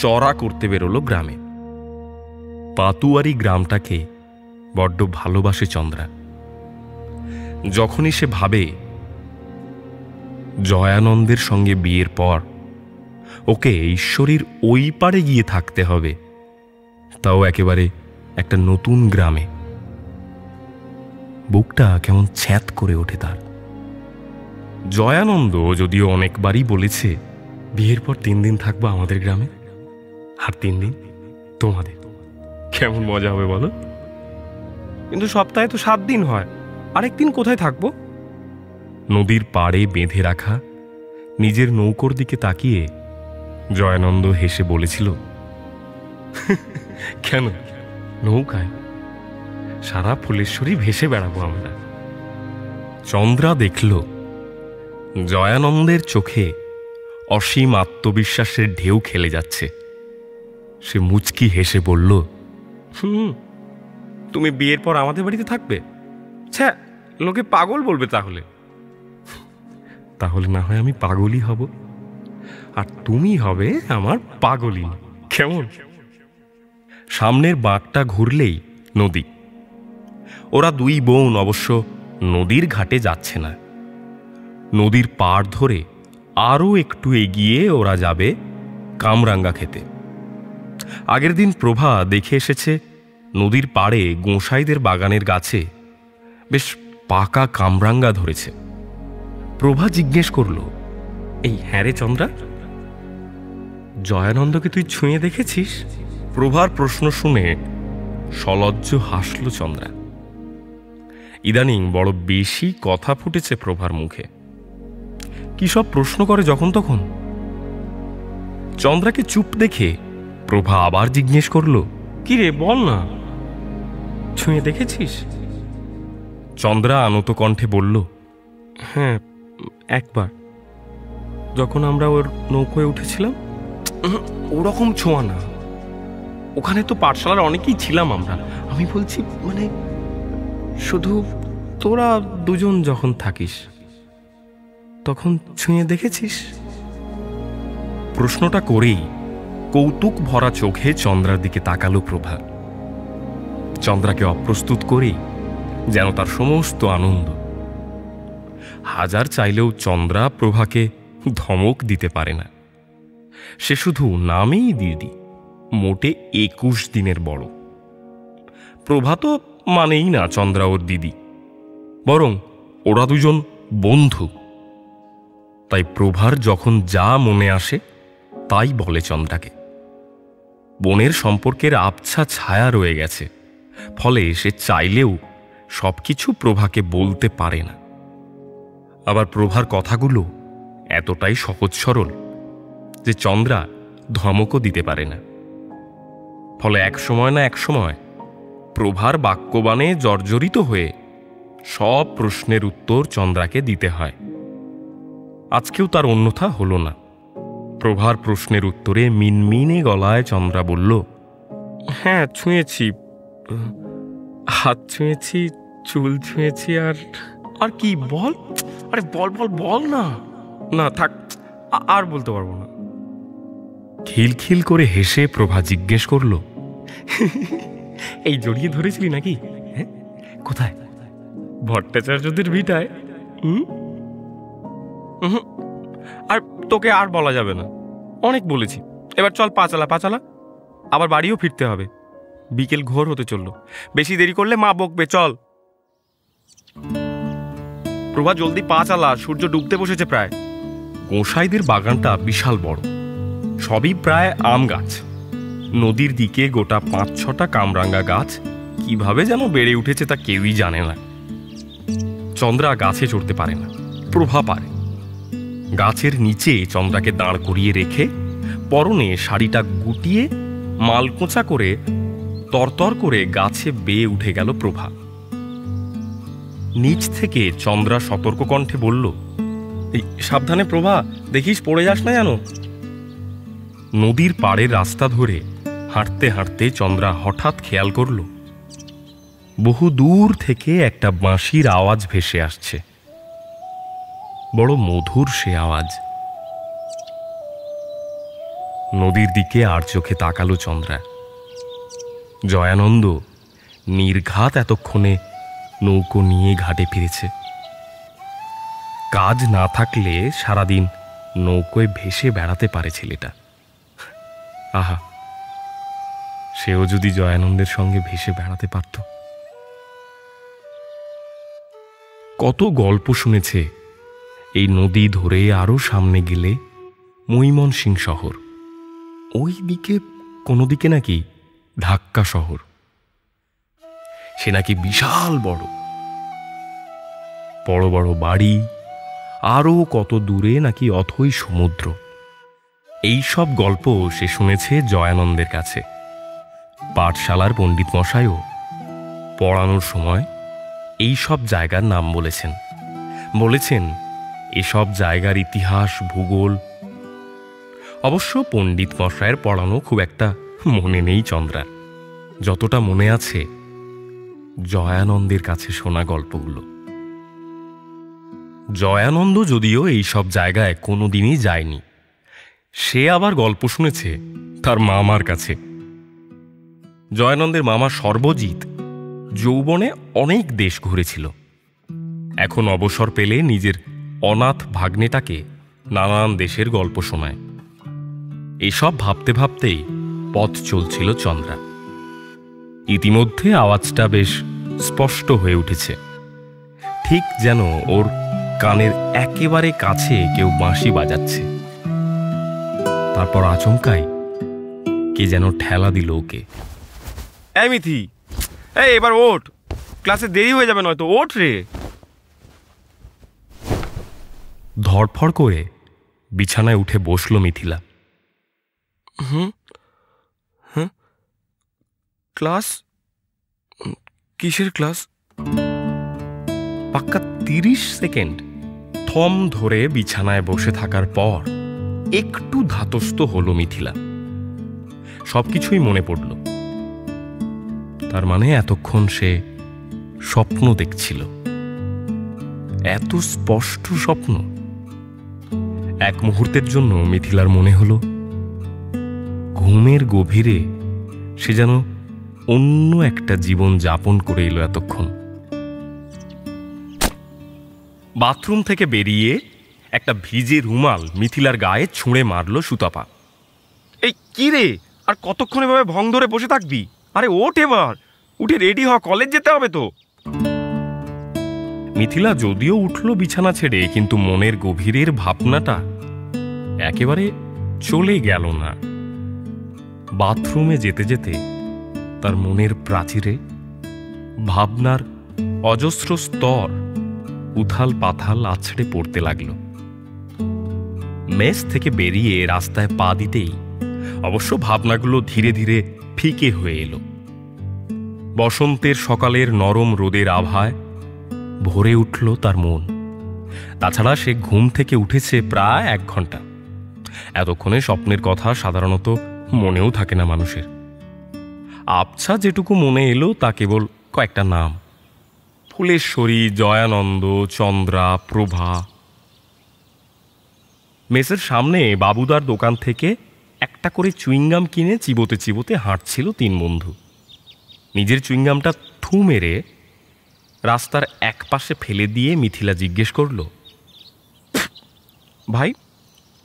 চড়া করতে বেরোলো গ্রামে। পাতুয়ারি গ্রামটাকে বড্ড ভালোবাসে চন্দ্রা। যখনই সে ভাবে জয়ানন্দের সঙ্গে বিয়ের পর ওকে ঈশ্বরীর ওই পারে গিয়ে থাকতে হবে, তাও একেবারে একটা নতুন গ্রামে, বুকটা কেমন ছ্যাঁত করে ওঠে তার। জয়ানন্দ যদিও অনেকবারই বলেছে বিয়ের পর 3 দিন থাকবো আমাদের গ্রামে, আর 3 দিন তোমাদের, কেমন মজা হবে বলো। কিন্তু সপ্তাহে তো 7 দিন হয়, আরেক দিন কোথায় থাকবো? নদীর পাড়ে বেঁধে রাখা নিজের নৌকোর দিকে তাকিয়ে জয়ানন্দ হেসে বলেছিল, কেন নৌকায় সারা ফুলেশ্বরী ভেসে বেড়াবো আমরা। চন্দ্রা দেখল জয়ানন্দের চোখে অসীম আত্মবিশ্বাসের ঢেউ খেলে যাচ্ছে। সে মুচকি হেসে বলল, তুমি বিয়ের পর আমাদের বাড়িতে থাকবে? ছ্যা, লোকে পাগল বলবে। তাহলে তাহলে না হয় আমি পাগলই হব, আর তুমি হবে আমার পাগলই, কেমন? সামনের বাঁকটা ঘুরলেই নদী। ওরা দুই বোন অবশ্য নদীর ঘাটে যাচ্ছে না, নদীর পাড় ধরে আরও একটু এগিয়ে ওরা যাবে কামরাঙ্গা খেতে। আগের দিন প্রভা দেখে এসেছে নদীর পাড়ে গোঁসাইদের বাগানের গাছে বেশ পাকা কামরাঙ্গা ধরেছে। প্রভা জিজ্ঞেস করল, এই হ্যাঁ রে চন্দ্রা, জয়ানন্দকে তুই ছুঁয়ে দেখেছিস? প্রভার প্রশ্ন শুনে সলজ্জ হাসল চন্দ্রা। ইদানিং বড় বেশি কথা ফুটেছে প্রভার মুখে, কি সব প্রশ্ন করে যখন তখন। চন্দ্রাকে চুপ দেখে প্রভা আবার জিজ্ঞেস করল, কি রে বল না, ছুঁয়ে দেখেছিস? চন্দ্রা আনত কণ্ঠে বলল, হ্যাঁ একবার, যখন আমরা ওর নৌকোয় উঠেছিলাম। ওরকম ছোঁয়া না, ওখানে তো পাঠশালার অনেকেই ছিলাম আমরা। আমি বলছি মানে শুধু তোরা দুজন যখন থাকিস তখন ছুঁয়ে দেখেছিস? প্রশ্নটা করেই কৌতুক ভরা চোখে চন্দ্রার দিকে তাকালো প্রভা। চন্দ্রাকে অপ্রস্তুত করেই যেন তার সমস্ত আনন্দ। হাজার চাইলেও চন্দ্রা প্রভাকে ধমক দিতে পারে না। সে শুধু নামেই দিদি, মোটে 21 দিনের বড়। প্রভা তো মানেই না চন্দ্রা ওর দিদি, বরং ওরা দুজন বন্ধু। তাই প্রভার যখন যা মনে আসে তাই বলে চন্দ্রাকে। বোনের সম্পর্কের আবছা ছায়া রয়ে গেছে, ফলে সে চাইলেও সবকিছু প্রভাকে বলতে পারে না। আবার প্রভার কথাগুলো এতটাই সহজ সরল যে চন্দ্রা ধমকও দিতে পারে না। ফলে এক সময় না এক সময় প্রভার বাক্যবাণে জর্জরিত হয়ে সব প্রশ্নের উত্তর চন্দ্রাকে দিতে হয়। আজকেও তার অন্যথা হল না। প্রভার প্রশ্নের উত্তরে মিনমিনে গলায় চন্দ্রা বলল, হ্যাঁ ছুঁয়েছি, হাত ছুঁয়েছি, চুল ছুঁয়েছি, আর কি বল, আরে বল বল বল না। না থাক, আর বলতে পারবো না। খিলখিল করে হেসে প্রভা জিজ্ঞেস করল, এই জড়িয়ে ধরেছিলি নাকি? হ্যাঁ কোথায়? ভট্টাচার্যদের ভিটায়। আর তোকে আর বলা যাবে না, অনেক বলেছি। এবার চল পাঁচালা, পাঁচালা আবার বাড়িও ফিরতে হবে, বিকেল ঘোর হতে চলল, বেশি দেরি করলে মা বকবে। চল প্রভা, জলদি পাঁচালা, সূর্য ডুবতে বসেছে প্রায়। গোঁসাইদের বাগানটা বিশাল বড়, সবই প্রায় আম গাছ। নদীর দিকে গোটা 5-6টা কামরাঙ্গা গাছ কিভাবে যেন বেড়ে উঠেছে তা কেউই জানে না। চন্দ্রা গাছে চড়তে পারে না, প্রভা পারে। গাছের নিচে চন্দ্রাকে দাঁড় করিয়ে রেখে পরনে শাড়িটা গুটিয়ে মালকোঁচা করে তরতর করে গাছে বেয়ে উঠে গেল প্রভা। নিচ থেকে চন্দ্রা সতর্ক কণ্ঠে বলল, এই সাবধানে প্রভা, দেখিস পড়ে যাস না যেন। নদীর পাড়ের রাস্তা ধরে হাঁটতে হাঁটতে চন্দ্রা হঠাৎ খেয়াল করল বহু দূর থেকে একটা বাঁশির আওয়াজ ভেসে আসছে। বড় মধুর সে আওয়াজ। নদীর দিকে আর চোখে তাকালো চন্দ্রা। জয়ানন্দ নির্ঘাত এতক্ষণে নৌকো নিয়ে ঘাটে ফিরেছে। কাজ না থাকলে সারাদিন নৌকোয় ভেসে বেড়াতে পারে ছেলেটা। আহা, সেও যদি জয়ানন্দের সঙ্গে ভেসে বেড়াতে পারত। কত গল্প শুনেছে এই নদী ধরে আরো সামনে গেলে মৈমনসিং শহর, ওই দিকে কোনো দিকে নাকি ঢাক্কা শহর, সে নাকি বিশাল বড় বড় বড় বাড়ি, আরও কত দূরে নাকি অথই সমুদ্র। এই সব গল্প সে শুনেছে জয়ানন্দের কাছে। পাঠশালার পণ্ডিত মশাইও পড়ানোর সময় এই সব জায়গার নাম বলেছেন এসব জায়গার ইতিহাস, ভূগোল। অবশ্য পণ্ডিত মশাইয়ের পড়ানো খুব একটা মনে নেই চন্দ্রার, যতটা মনে আছে জয়ানন্দের কাছে শোনা গল্পগুলো। জয়ানন্দ যদিও এই সব জায়গায় কোনোদিনই যায়নি, সে আবার গল্প শুনেছে তার মামার কাছে। জয়ানন্দের মামা সর্বজিৎ যৌবনে অনেক দেশ ঘুরেছিল। এখন অবসর পেলে নিজের অনাথ ভাগ্নেটাকে নানান দেশের গল্প শোনায়। এসব ভাবতে ভাবতেই পথ চলছিল চন্দ্রা। ইতিমধ্যে আওয়াজটা বেশ স্পষ্ট হয়ে উঠেছে, ঠিক যেন ওর কানের একেবারে কাছে কেউ বাঁশি বাজাচ্ছে। তারপর আচমকাই কে যেন ঠেলা দিল ওকে। এই মিথি, এই এবার ওঠ, ক্লাসে দেরি হয়ে যাবে নয়তো, ওঠ রে। ধড়ফড় করে বিছানায় উঠে বসল মিথিলা। ক্লাস? কিসের ক্লাস? পাক্কা 30 সেকেন্ড থম ধরে বিছানায় বসে থাকার পর একটু ধাতস্থ হলো মিথিলা। সবকিছুই মনে পড়ল। তার মানে এতক্ষণ সে স্বপ্ন দেখছিল। এত স্পষ্ট স্বপ্ন। এক মুহূর্তের জন্য মিথিলার মনে হলো ঘুমের গভীরে সে যেন অন্য একটা জীবন যাপন করে এলো এতক্ষণ। বাথরুম থেকে বেরিয়ে একটা ভিজে রুমাল মিথিলার গায়ে ছুঁড়ে মারল সুতপা। এই কি রে, আর কতক্ষণ এভাবে ভং ধরে বসে থাকবি? আরে ওঠ এবার, উঠে রেডি হ, কলেজ যেতে হবে তো। মিথিলা যদিও উঠল বিছানা ছেড়ে, কিন্তু মনের গভীরের ভাবনাটা একেবারে চলে গেল না। বাথরুমে যেতে যেতে তার মনের প্রাচীরে ভাবনার অজস্র স্তর উথাল পাথাল আছড়ে পড়তে লাগল। মেস থেকে বেরিয়ে রাস্তায় পা দিতেই অবশ্য ভাবনাগুলো ধীরে ধীরে ফিকে হয়ে এলো। বসন্তের সকালের নরম রোদের আভায় ভরে উঠল তার মন। তাছাড়া সে ঘুম থেকে উঠেছে প্রায় 1 ঘন্টা। এতক্ষণে স্বপ্নের কথা সাধারণত মনেও থাকে না মানুষের। আবছা যেটুকু মনে এলো তা কেবল কয়েকটা নাম: ফুলেশ্বরী, জয়ানন্দ, চন্দ্রা, প্রভা। মেসের সামনে বাবুদার দোকান থেকে একটা করে চুইংগাম কিনে চিবোতে চিবোতে হাঁটছিল 3 বন্ধু। নিজের চুইংগামটা থু মেরে রাস্তার এক পাশে ফেলে দিয়ে মিথিলা জিজ্ঞেস করল, ভাই,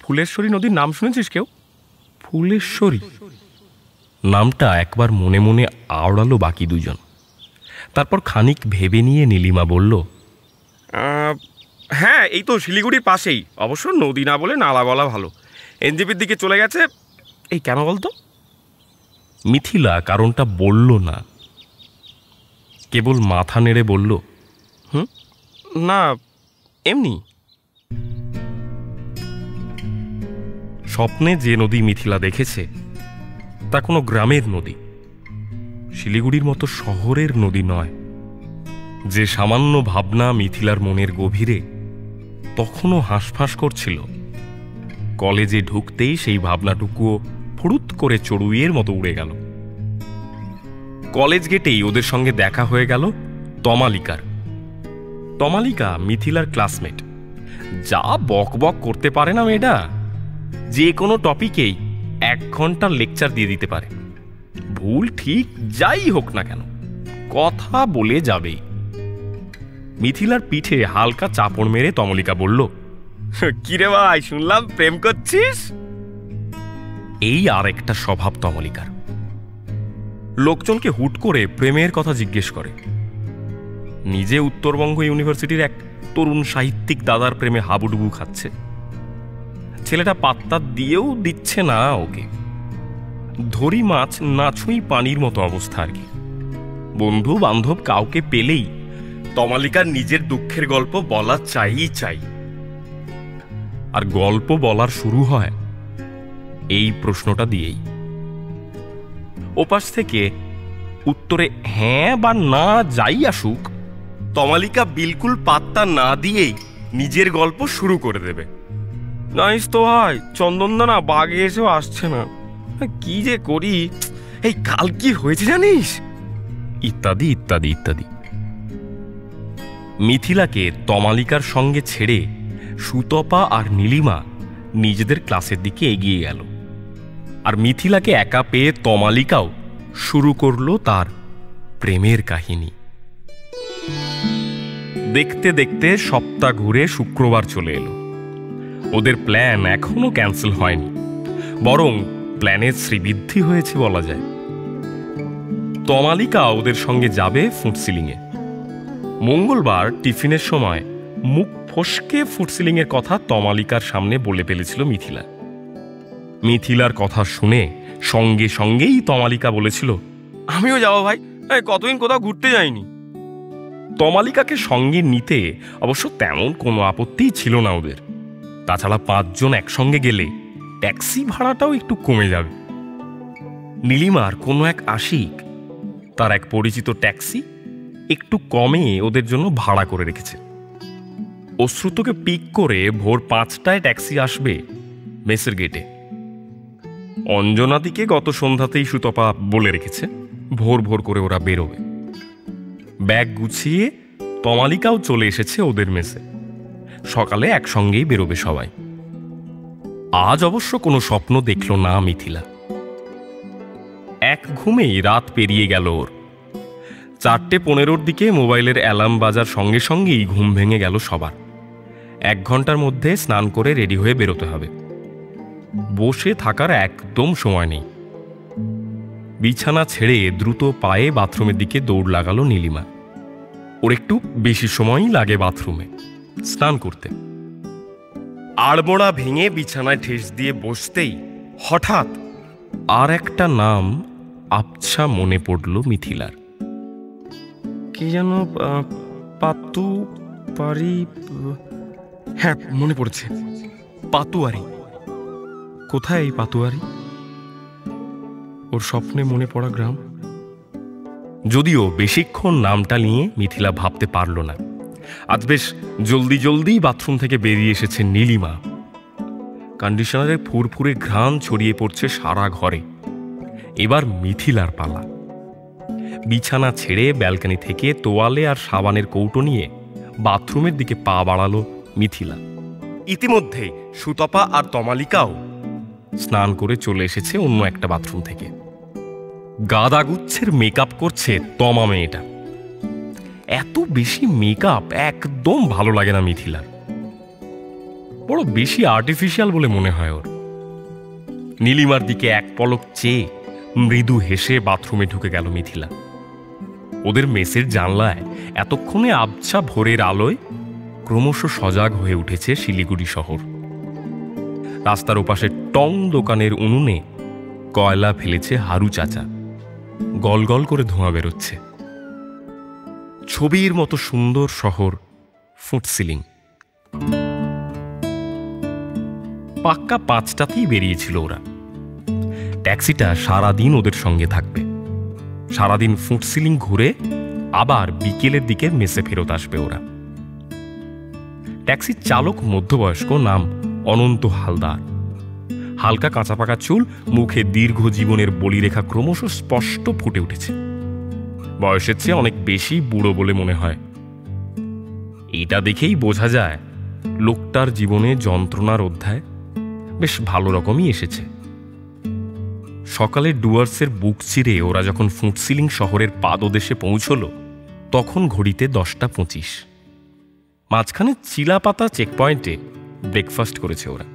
ফুলেশ্বরী নদীর নাম শুনেছিস কেউ? ফুলেশ্বরী নামটা একবার মনে মনে আওড়ালো বাকি দুজন। তারপর খানিক ভেবে নিয়ে নীলিমা বলল, হ্যাঁ, এই তো শিলিগুড়ির পাশেই। অবশ্য নদী না বলে নালা বলা ভালো। এনজেপির দিকে চলে গেছে। এই কেন বলতো? মিথিলা কারণটা বলল না, কেবল মাথা নেড়ে বলল, না, এমনি। স্বপ্নে যে নদী মিথিলা দেখেছে তা কোনো গ্রামের নদী, শিলিগুড়ির মতো শহরের নদী নয়। যে সামান্য ভাবনা মিথিলার মনের গভীরে তখনও হাঁসফাঁস করছিল, কলেজে ঢুকতেই সেই ভাবনাটুকুও ফুরুত করে চড়ুইয়ের মতো উড়ে গেল। কলেজ গেটেই ওদের সঙ্গে দেখা হয়ে গেল তমালিকার। তমালিকা মিথিলার ক্লাসমেট। যা বক বক করতে পারে না মেয়েটা, যে কোনো টপিকেই 1 ঘন্টার লেকচার দিয়ে দিতে পারে। ভুল ঠিক যাই হোক না কেন, কথা বলে যাবেই। মিথিলার পিঠে হালকা চাপড় মেরে তমলিকা বলল, কিরে ভাই, শুনলাম প্রেম করছিস? এই আর একটা স্বভাব তমলিকার, লোকজনকে হুট করে প্রেমের কথা জিজ্ঞেস করে। নিজে উত্তরবঙ্গ ইউনিভার্সিটির এক তরুণ সাহিত্যিক দাদার প্রেমে হাবুডুবু খাচ্ছে, ছেলেটা পাত্তা দিয়েও দিচ্ছে না ওকে। ধরি মাছ না ছুঁই পানির মতো অবস্থা আর কি। বন্ধু বান্ধব কাউকে পেলেই তমালিকার নিজের দুঃখের গল্প বলা চাই। আর গল্প বলার শুরু হয় এই প্রশ্নটা দিয়েই। ওপাশ থেকে উত্তরে হ্যাঁ বা না যাই আসুক, তমালিকা বিলকুল পাত্তা না দিয়েই নিজের গল্প শুরু করে দেবে। জানিস তো ভাই, চন্দনদা না বাগে এসেও আসছে না, কি যে করি, এই কাল কি হয়েছে জানিস, ইত্যাদি ইত্যাদি ইত্যাদি। মিথিলাকে তমালিকার সঙ্গে ছেড়ে সুতপা আর নীলিমা নিজেদের ক্লাসের দিকে এগিয়ে গেল। আর মিথিলাকে একা পেয়ে তমালিকাও শুরু করলো তার প্রেমের কাহিনী। দেখতে দেখতে সপ্তাহ ঘুরে শুক্রবার চলে এলো। ওদের প্ল্যান এখনো ক্যান্সেল হয়নি, বরং প্ল্যানের শ্রীবৃদ্ধি হয়েছে বলা যায়। তমালিকা ওদের সঙ্গে যাবে ফুটসিলিংয়ে। মঙ্গলবার টিফিনের সময় মুখ ফসকে ফুটসিলিংয়ের কথা তমালিকার সামনে বলে ফেলেছিল মিথিলা। মিথিলার কথা শুনে সঙ্গে সঙ্গেই তমালিকা বলেছিল, আমিও যাবো ভাই, কতদিন কোথাও ঘুরতে যাইনি। তমালিকাকে সঙ্গে নিতে অবশ্য তেমন কোনো আপত্তিই ছিল না ওদের। তাছাড়া 5 জন একসঙ্গে গেলে ট্যাক্সি ভাড়াটাও একটু কমে যাবে। নীলিমার কোনো এক আশিক তার এক পরিচিত ট্যাক্সি একটু কমে ওদের জন্য ভাড়া করে রেখেছে। অশ্রুতকে পিক করে ভোর 5টায় ট্যাক্সি আসবে মেসের গেটে। অঞ্জনাদিকে গত সন্ধ্যাতেই সুতপা বলে রেখেছে ভোর ভোর করে ওরা বেরোবে। ব্যাগ গুছিয়ে তমালিকাও চলে এসেছে ওদের মেসে। সকালে একসঙ্গেই বেরোবে সবাই। আজ অবশ্য কোনো স্বপ্ন দেখল না মিথিলা। এক ঘুমেই রাত পেরিয়ে গেল ওর। 4:15 দিকে মোবাইলের অ্যালার্ম বাজার সঙ্গে সঙ্গেই ঘুম ভেঙে গেল সবার। 1 ঘন্টার মধ্যে স্নান করে রেডি হয়ে বেরোতে হবে। বসে থাকার একদম সময় নেই। বিছানা ছেড়ে দ্রুত পায়ে বাথরুমের দিকে দৌড় লাগালো নীলিমা। ওর একটু বেশি সময়ই লাগে বাথরুমে স্নান করতে। আড়মোড়া ভেঙে বিছানায় ঠেস দিয়ে বসতেই হঠাৎ আর একটা নাম আবছা মনে পড়ল মিথিলার। কে যেন, পাতু পারি, হ্যাঁ মনে পড়ছে, পাতুয়ারি। কোথায় এই পাতুয়ারি? ওর স্বপ্নে মনে পড়া গ্রাম। যদিও বেশিক্ষণ নামটা নিয়ে মিথিলা ভাবতে পারল না। আজ বেশ জলদি জলদি বাথরুম থেকে বেরিয়ে এসেছে নীলিমা। কন্ডিশনারের ফুরফুরে ঘ্রাণ ছড়িয়ে পড়ছে সারা ঘরে। এবার মিথিলার পালা। বিছানা ছেড়ে ব্যালকনি থেকে তোয়ালে আর সাবানের কৌটো নিয়ে বাথরুমের দিকে পা বাড়ালো মিথিলা। ইতিমধ্যে সুতপা আর তমালিকাও স্নান করে চলে এসেছে অন্য একটা বাথরুম থেকে। গাদাগুচ্ছের মেকআপ করছে তমা মেয়েটা। এত বেশি মেকআপ একদম ভালো লাগে না মিথিলার। বড় বেশি আর্টিফিশিয়াল বলে মনে হয় ওর। নীলিমার দিকে এক পলক চেয়ে মৃদু হেসে বাথরুমে ঢুকে গেল মিথিলা। ওদের মেসের জানলায় এতক্ষণে আবছা ভোরের আলোয় ক্রমশ সজাগ হয়ে উঠেছে শিলিগুড়ি শহর। রাস্তার ওপাশে টং দোকানের উনুনে কয়লা ফেলেছে হারু চাচা। গলগল করে ধোঁয়া বেরোচ্ছে। ছবির মতো সুন্দর শহর ফুটসিলিং। পাক্কা 5টাতেই বেরিয়েছিল ওরা। ট্যাক্সিটা সারাদিন ওদের সঙ্গে থাকবে। সারাদিন ফুটসিলিং ঘুরে আবার বিকেলের দিকে মেসে ফেরত আসবে ওরা। ট্যাক্সির চালক মধ্যবয়স্ক, নাম অনন্ত হালদার। হালকা কাঁচা পাকা চুল, মুখে দীর্ঘ জীবনের বলিরেখা ক্রমশ স্পষ্ট ফুটে উঠেছে। বয়সের চেয়ে অনেক বেশি বুড়ো বলে মনে হয়। এটা দেখেই বোঝা যায় লোকটার জীবনে যন্ত্রণার অধ্যায় বেশ ভালো রকমই এসেছে। সকালে ডুয়ার্সের বুক চিরে ওরা যখন ফুটসিলিং শহরের পাদদেশে পৌঁছল তখন ঘড়িতে 10:25। মাঝখানে চিলাপাতা চেকপয়েন্টে ব্রেকফাস্ট করেছে ওরা,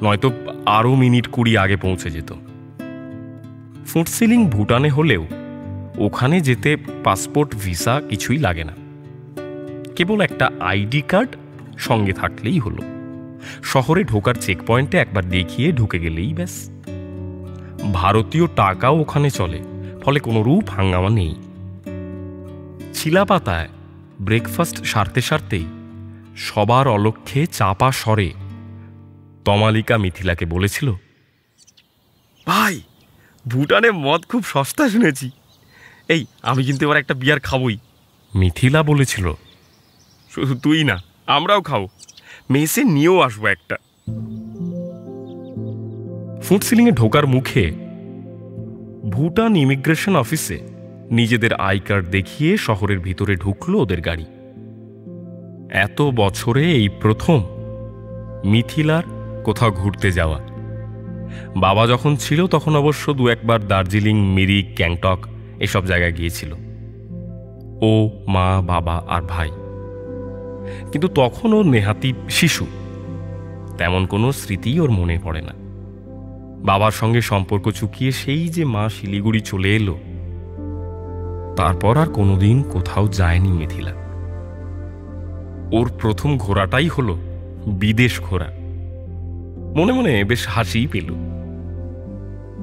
নয়তো আরও মিনিট 20 আগে পৌঁছে যেত। ফুটসিলিং ভুটানে হলেও ওখানে যেতে পাসপোর্ট ভিসা কিছুই লাগে না, কেবল একটা আইডি কার্ড সঙ্গে থাকলেই হলো। শহরে ঢোকার চেকপয়েন্টে একবার দেখিয়ে ঢুকে গেলেই ব্যাস। ভারতীয় টাকাও ওখানে চলে, ফলে কোনো রূপ হাঙ্গামা নেই। চিলাপাতায় ব্রেকফাস্ট সারতে সারতেই সবার অলক্ষ্যে চাপা স্বরে তমালিকা মিথিলাকে বলেছিল, ভাই, ভুটানে মদ খুব সস্তা শুনেছি, এই আমি কিন্তু এবার একটা বিয়ার খাবই। মিথিলা বলেছিল, শুধু তুই না, আমরাও খাও, মেসে নিয়েও আসবো একটা। ফুটসিলিংয়ে ঢোকার মুখে ভুটান ইমিগ্রেশন অফিসে নিজেদের আই কার্ড দেখিয়ে শহরের ভিতরে ঢুকলো ওদের গাড়ি। এত বছরে এই প্রথম মিথিলার কোথাও ঘুরতে যাওয়া। বাবা যখন ছিল তখন অবশ্য 2-1 দার্জিলিং, মিরিক, গ্যাংটক এসব জায়গায় গিয়েছিল ও, মা, বাবা আর ভাই। কিন্তু তখন ও নেহাতি শিশু, তেমন কোনো স্মৃতি ওর মনে পড়ে না। বাবার সঙ্গে সম্পর্ক চুকিয়ে সেই যে মা শিলিগুড়ি চলে এলো, তারপর আর কোনোদিন কোথাও যায়নি মিথিলা। ওর প্রথম ঘোরাটাই হলো বিদেশ ঘোরা। মনে মনে বেশ হাসিই পেল।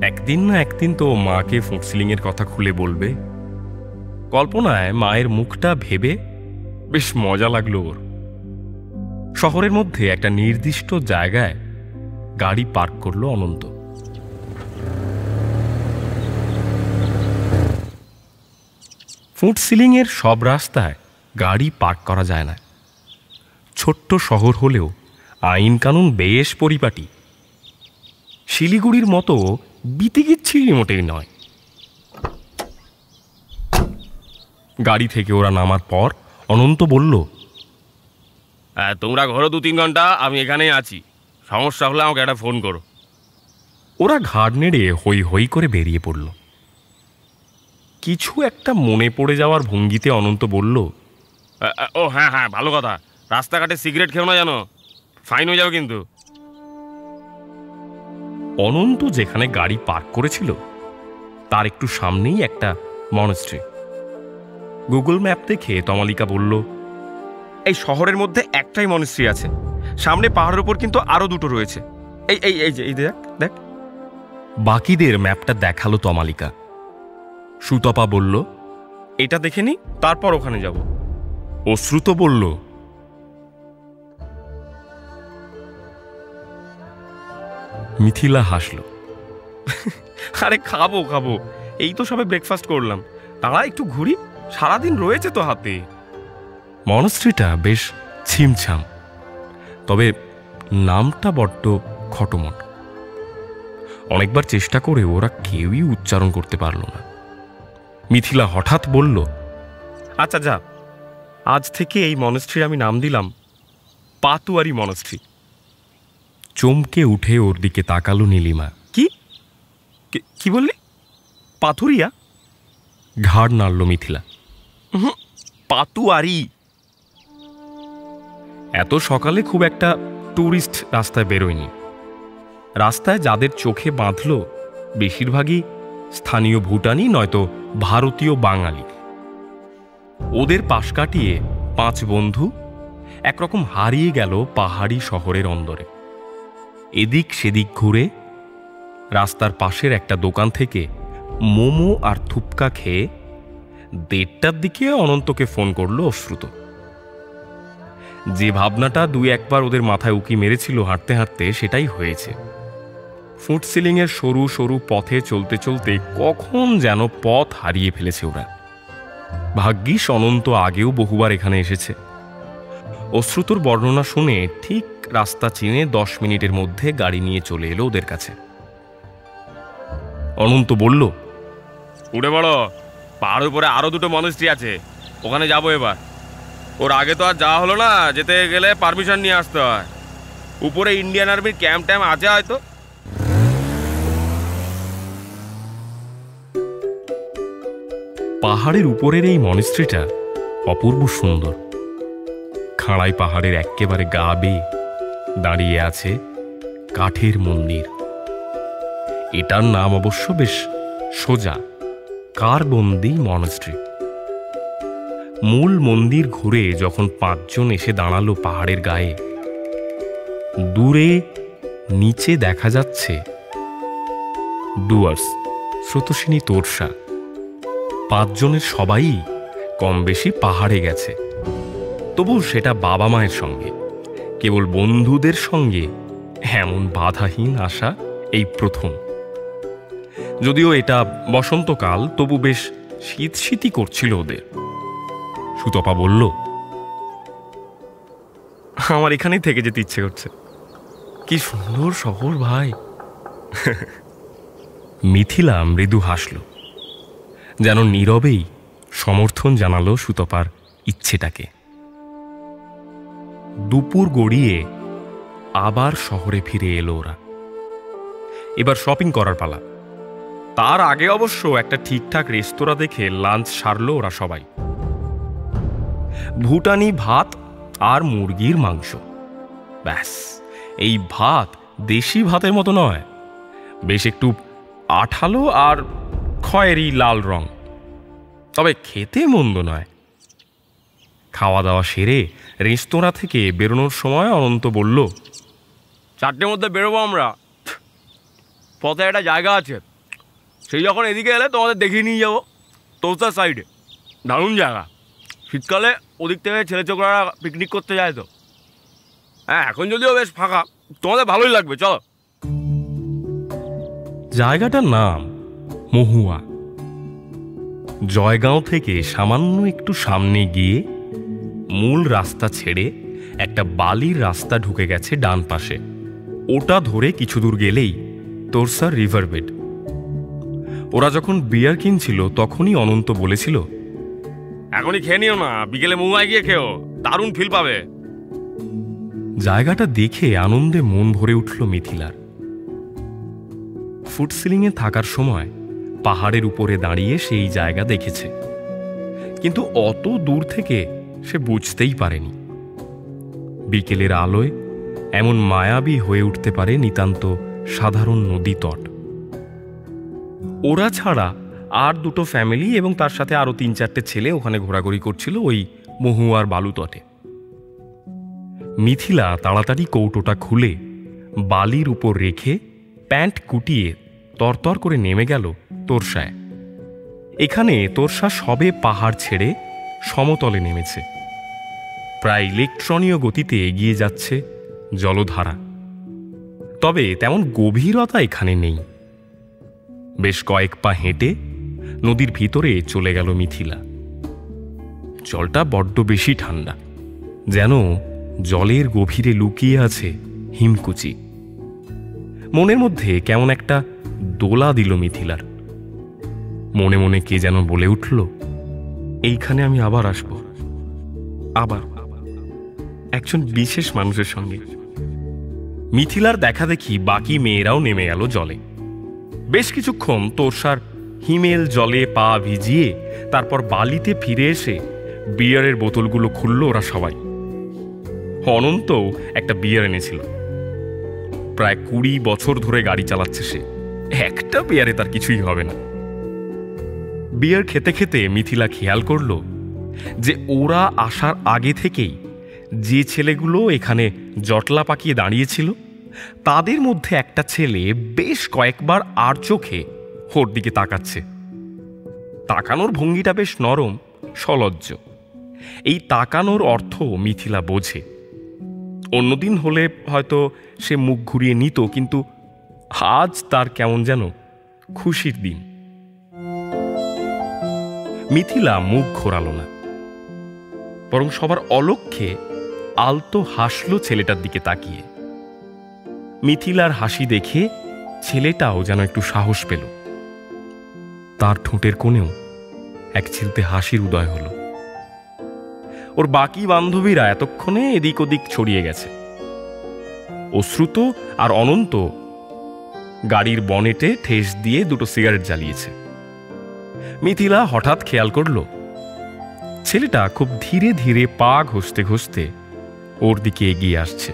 একদিন না একদিন তো মাকে ফুটসিলিংয়ের কথা খুলে বলবে। কল্পনায় মায়ের মুখটা ভেবে বেশ মজা লাগলো ওর। শহরের মধ্যে একটা নির্দিষ্ট জায়গায় গাড়ি পার্ক করলো অনন্ত। ফুটসিলিংয়ের সব রাস্তায় গাড়ি পার্ক করা যায় না। ছোট্ট শহর হলেও আইন কানুন বেশ পরিপাটি। শিলিগুড়ির মতো বিতিকিচ্ছিরি মোটেই নয়। গাড়ি থেকে ওরা নামার পর অনন্ত বলল, তোমরা ঘরো 2-3 ঘন্টা, আমি এখানেই আছি, সমস্যা হলে আমাকে একটা ফোন করো। ওরা ঘাড় নেড়ে হই হই করে বেরিয়ে পড়ল। কিছু একটা মনে পড়ে যাওয়ার ভঙ্গিতে অনন্ত বলল, ও হ্যাঁ হ্যাঁ, ভালো কথা, রাস্তাঘাটে সিগারেট খেও না জানো, ফাইন হয়ে যাবে কিন্তু। অনন্ত যেখানে গাড়ি পার্ক করেছিল তার একটু সামনেই একটা মনাস্ট্রি। গুগল ম্যাপ দেখে তমালিকা বলল, এই শহরের মধ্যে একটাই মনাস্ট্রি আছে, সামনে পাহাড়ের উপর কিন্তু আরো 2টো রয়েছে। এই এই এই যে এই দেখ দেখ। বাকিদের ম্যাপটা দেখালো তমালিকা। সুতপা বলল, এটা দেখে নি, তারপর ওখানে যাব। অশ্রুত বলল, মিথিলা হাসল, আরে খাবো খাবো, এই তো সবে ব্রেকফাস্ট করলাম, তারা একটু ঘুরি, সারাদিন রয়েছে তো হাতে। মনস্ট্রিটা বেশ ছিমছাম, তবে নামটা বড্ড খটোমট। অনেকবার চেষ্টা করে ওরা কেউই উচ্চারণ করতে পারল না। মিথিলা হঠাৎ বলল, আচ্ছা যা, আজ থেকে এই মনস্ট্রির আমি নাম দিলাম পাতুয়ারি মনস্ট্রি। চমকে উঠে ওর দিকে তাকালো নীলিমা। কি কি বললি? পাথুরিয়া? ঘাড় নাড়ল মিথিলা। পাতুয়ারি। এত সকালে খুব একটা ট্যুরিস্ট রাস্তায় বেরোয়নি। রাস্তায় যাদের চোখে বাঁধল বেশিরভাগই স্থানীয় ভুটানি নয়তো ভারতীয় বাঙালি। ওদের পাশ কাটিয়ে 5 বন্ধু একরকম হারিয়ে গেল পাহাড়ি শহরের অন্দরে। এদিক সেদিক ঘুরে রাস্তার পাশের একটা দোকান থেকে মোমো আর থুপকা খেয়ে 1:30টার দিকে অনন্তকে ফোন করলো অশ্রুত। যে ভাবনাটা 2-1 বার ওদের মাথায় উকি মেরেছিল হাঁটতে হাঁটতে, সেটাই হয়েছে। ফুটসিলিংয়ের সরু সরু পথে চলতে চলতে কখন যেন পথ হারিয়ে ফেলেছে ওরা। ভাগ্যিস অনন্ত আগেও বহুবার এখানে এসেছে। অশ্রুতর বর্ণনা শুনে ঠিক রাস্তা চিনে 10 মিনিটের মধ্যে গাড়ি নিয়ে চলে এলো ওদের কাছে। অনন্ত বলল, উঠে পড়ো, পাহাড়ের উপরে আরো 2টো মনাস্ট্রি আছে, ওখানে যাবো এবার। ওর আগে তো আর যাওয়া হলো না, যেতে গেলে পারমিশন নিয়ে আসতে হয়। উপরে ইন্ডিয়ান আর্মির ক্যাম্প ট্যাম্প আছে হয়তো। পাহাড়ের উপরের এই মনেস্ট্রিটা অপূর্ব সুন্দর। খাঁড়াই পাহাড়ের একেবারে গা বেয়ে দাঁড়িয়ে আছে কাঠের মন্দির। এটার নাম অবশ্য বেশ সোজা, কারবন্দি মনেস্ট্রি। মূল মন্দির ঘুরে যখন 5 জন এসে দাঁড়ালো পাহাড়ের গায়ে, দূরে নিচে দেখা যাচ্ছে ডুয়ার্স, স্রোতস্বিনী, তোরসা। 5 জনের সবাই কম বেশি পাহাড়ে গেছে, তবু সেটা বাবা মায়ের সঙ্গে। কেবল বন্ধুদের সঙ্গে এমন বাধাহীন আসা এই প্রথম। যদিও এটা বসন্তকাল, তবু বেশ শীত শীতই করছিল ওদের। সুতপা বলল, আমার এখানেই থেকে যেতে ইচ্ছে করছে। কি সুন্দর শহর ভাই। মিথিলা মৃদু হাসল, যেন নীরবেই সমর্থন জানালো সুতপার ইচ্ছেটাকে। দুপুর গড়িয়ে আবার শহরে ফিরে এলো ওরা। এবার শপিং করার পালা। তার আগে অবশ্য একটা ঠিকঠাক রেস্তোরাঁ দেখে লাঞ্চ সারলো ওরা সবাই। ভুটানি ভাত আর মুরগির মাংস। ব্যাস, এই ভাত দেশি ভাতের মতো নয়, বেশ একটু আঠালো আর খয়েরি লাল রং, তবে খেতে মন্দ নয়। খাওয়া দাওয়া সেরে রেস্তোরাঁ থেকে বেরোনোর সময় অনন্ত বলল, 4টের মধ্যে বেরোবো আমরা। পথে একটা জায়গা আছে, সেই যখন এদিকে এলে তোমাদের দেখিয়ে নিয়ে যাবো। তোরসার সাইডে দারুণ জায়গা। শীতকালে ওদিক থেকে ছেলে ছোকরা পিকনিক করতে যায় তো। হ্যাঁ, এখন যদিও বেশ ফাঁকা, তোমাদের ভালোই লাগবে, চলো। জায়গাটার নাম মহুয়া। জয়গাঁও থেকে সামান্য একটু সামনে গিয়ে মূল রাস্তা ছেড়ে একটা বালির রাস্তা ঢুকে গেছে ডান পাশে। ওটা ধরে কিছু দূর গেলেই তোরসার রিভার বেড। ওরা যখন বিয়ার কিনছিল তখনই অনন্ত বলেছিল, এখনই খেয়ে নিও না, বিকেলে মহুয়ায় গিয়ে খেও, দারুণ ফিল পাবে। জায়গাটা দেখে আনন্দে মন ভরে উঠল মিথিলার। ফুট সিলিংয়ে থাকার সময় পাহাড়ের উপরে দাঁড়িয়ে সেই জায়গা দেখেছে, কিন্তু অত দূর থেকে সে বুঝতেই পারেনি বিকেলের আলোয় এমন মায়াবী হয়ে উঠতে পারে নিতান্ত সাধারণ নদী তট। ওরা ছাড়া আর 2টো ফ্যামিলি এবং তার সাথে আরো 3-4টে ছেলে ওখানে ঘোরাঘুরি করছিল ওই মহুয়ার বালু তটে। মিথিলা তাড়াতাড়ি কৌটোটা খুলে বালির উপর রেখে প্যান্ট কুটিয়ে তরতর করে নেমে গেল তোরসায়। এখানে তোরসা সবে পাহাড় ছেড়ে সমতলে নেমেছে। প্রায় ইলেকট্রনীয় গতিতে এগিয়ে যাচ্ছে জলধারা, তবে তেমন গভীরতা এখানে নেই। বেশ কয়েক পা হেঁটে নদীর ভিতরে চলে গেল মিথিলা। জলটা বড্ড বেশি ঠান্ডা, যেন জলের গভীরে লুকিয়ে আছে হিমকুচি। মনের মধ্যে কেমন একটা দোলা দিল মিথিলার। মনে মনে কে যেন বলে উঠল, এইখানে আমি আবার আসব, আবার একজন বিশেষ মানুষের সঙ্গে। মিথিলার দেখা দেখি বাকি মেয়েরাও নেমে গেল জলে। বেশ কিছুক্ষণ তোরসার হিমেল জলে পা ভিজিয়ে তারপর বালিতে ফিরে এসে বিয়ারের বোতলগুলো খুলল ওরা সবাই। অনন্তও একটা বিয়ার এনেছিল। প্রায় 20 বছর ধরে গাড়ি চালাচ্ছে সে, একটা বিয়ারে তার কিছুই হবে না। বিয়ার খেতে খেতে মিথিলা খেয়াল করল যে ওরা আসার আগে থেকেই যে ছেলেগুলো এখানে জটলা পাকিয়ে দাঁড়িয়েছিল তাদের মধ্যে একটা ছেলে বেশ কয়েকবার আর চোখে ওর দিকে তাকাচ্ছে। তাকানোর ভঙ্গিটা বেশ নরম, সলজ্জ। এই তাকানোর অর্থ মিথিলা বোঝে। অন্যদিন হলে হয়তো সে মুখ ঘুরিয়ে নিত, কিন্তু আজ তার কেমন যেন খুশির দিন। মিথিলা মুখ ঘোরাল না, বরং সবার অলক্ষ্যে আলতো হাসল ছেলেটার দিকে তাকিয়ে। মিথিলার হাসি দেখে ছেলেটাও যেন একটু সাহস পেল। তার ঠোঁটের কোণেও এক ছিলতে হাসির উদয় হল। ওর বাকি বান্ধবীরা এতক্ষণে এদিক ওদিক ছড়িয়ে গেছে। অশ্রুত আর অনন্ত গাড়ির বনেটে ঠেস দিয়ে 2টো সিগারেট জ্বালিয়েছে। মিথিলা হঠাৎ খেয়াল করল ছেলেটা খুব ধীরে ধীরে পা ঘষতে ঘষতে ওর দিকে এগিয়ে আসছে।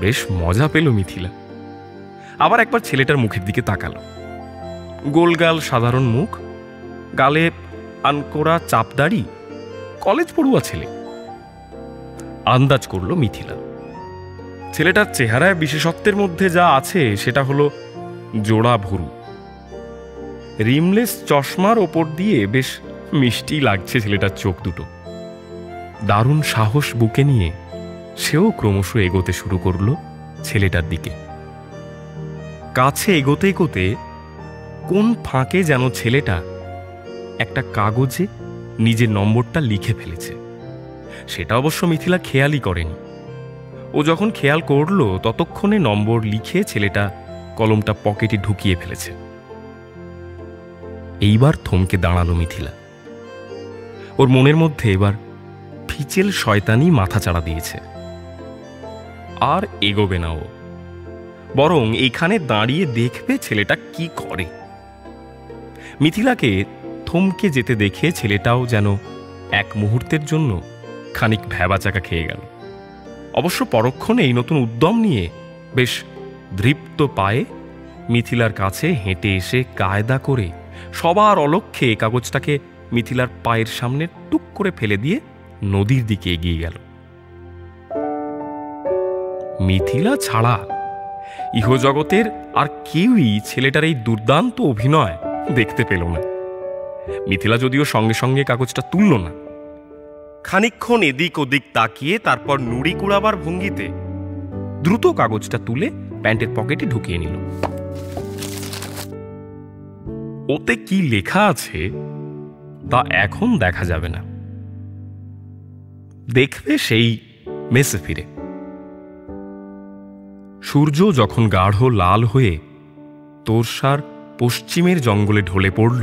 বেশ মজা পেল মিথিলা। আবার একবার ছেলেটার মুখের দিকে তাকালো। গোলগাল সাধারণ মুখ, গালে আনকোরা চাপদাড়ি, কলেজ পড়ুয়া ছেলে। আন্দাজ করল মিথিলা ছেলেটার চেহারায় বিশেষত্বের মধ্যে যা আছে সেটা হলো জোড়া ভুরু। রিমলেস চশমার ওপর দিয়ে বেশ মিষ্টি লাগছে ছেলেটার চোখ দুটো। দারুণ সাহস বুকে নিয়ে সেও ক্রমশ এগোতে শুরু করল ছেলেটার দিকে। কাছে এগোতে এগোতে কোন ফাঁকে যেন ছেলেটা একটা কাগজে নিজের নম্বরটা লিখে ফেলেছে। সেটা অবশ্য মিথিলা খেয়ালই করেনি। ও যখন খেয়াল করল ততক্ষণে নম্বর লিখে ছেলেটা কলমটা পকেটে ঢুকিয়ে ফেলেছে। এইবার থমকে দাঁড়ালো মিথিলা। ওর মনের মধ্যে এবার ফিচেল শয়তানি মাথা চাড়া দিয়েছে। আর এগোবে না ও, বরং এখানে দাঁড়িয়ে দেখবে ছেলেটা কি করে। মিথিলাকে থমকে যেতে দেখে ছেলেটাও যেন এক মুহূর্তের জন্য খানিক ভ্যাবাচাকা খেয়ে গেল। অবশ্য পরক্ষণে এই নতুন উদ্যম নিয়ে বেশ দৃপ্ত পায়ে মিথিলার কাছে হেঁটে এসে কায়দা করে সবার অলক্ষ্যে কাগজটাকে মিথিলার পায়ের সামনে টুক করে ফেলে দিয়ে নদীর দিকে এগিয়ে গেল। মিথিলা ছাড়া ইহজগতের আর কেউই ছেলেটার এই দুর্দান্ত অভিনয় দেখতে পেল না। মিথিলা যদিও সঙ্গে সঙ্গে কাগজটা তুলল না, খানিকক্ষণ এদিক ওদিক তাকিয়ে তারপর নুড়ি কুড়াবার ভঙ্গিতে দ্রুত কাগজটা তুলে প্যান্টের পকেটে ঢুকিয়ে নিল। ওতে কি লেখা আছে তা এখন দেখা যাবে না, দেখবে সেই মেসে ফিরে। সূর্য যখন গাঢ় লাল হয়ে তোরসার পশ্চিমের জঙ্গলে ঢলে পড়ল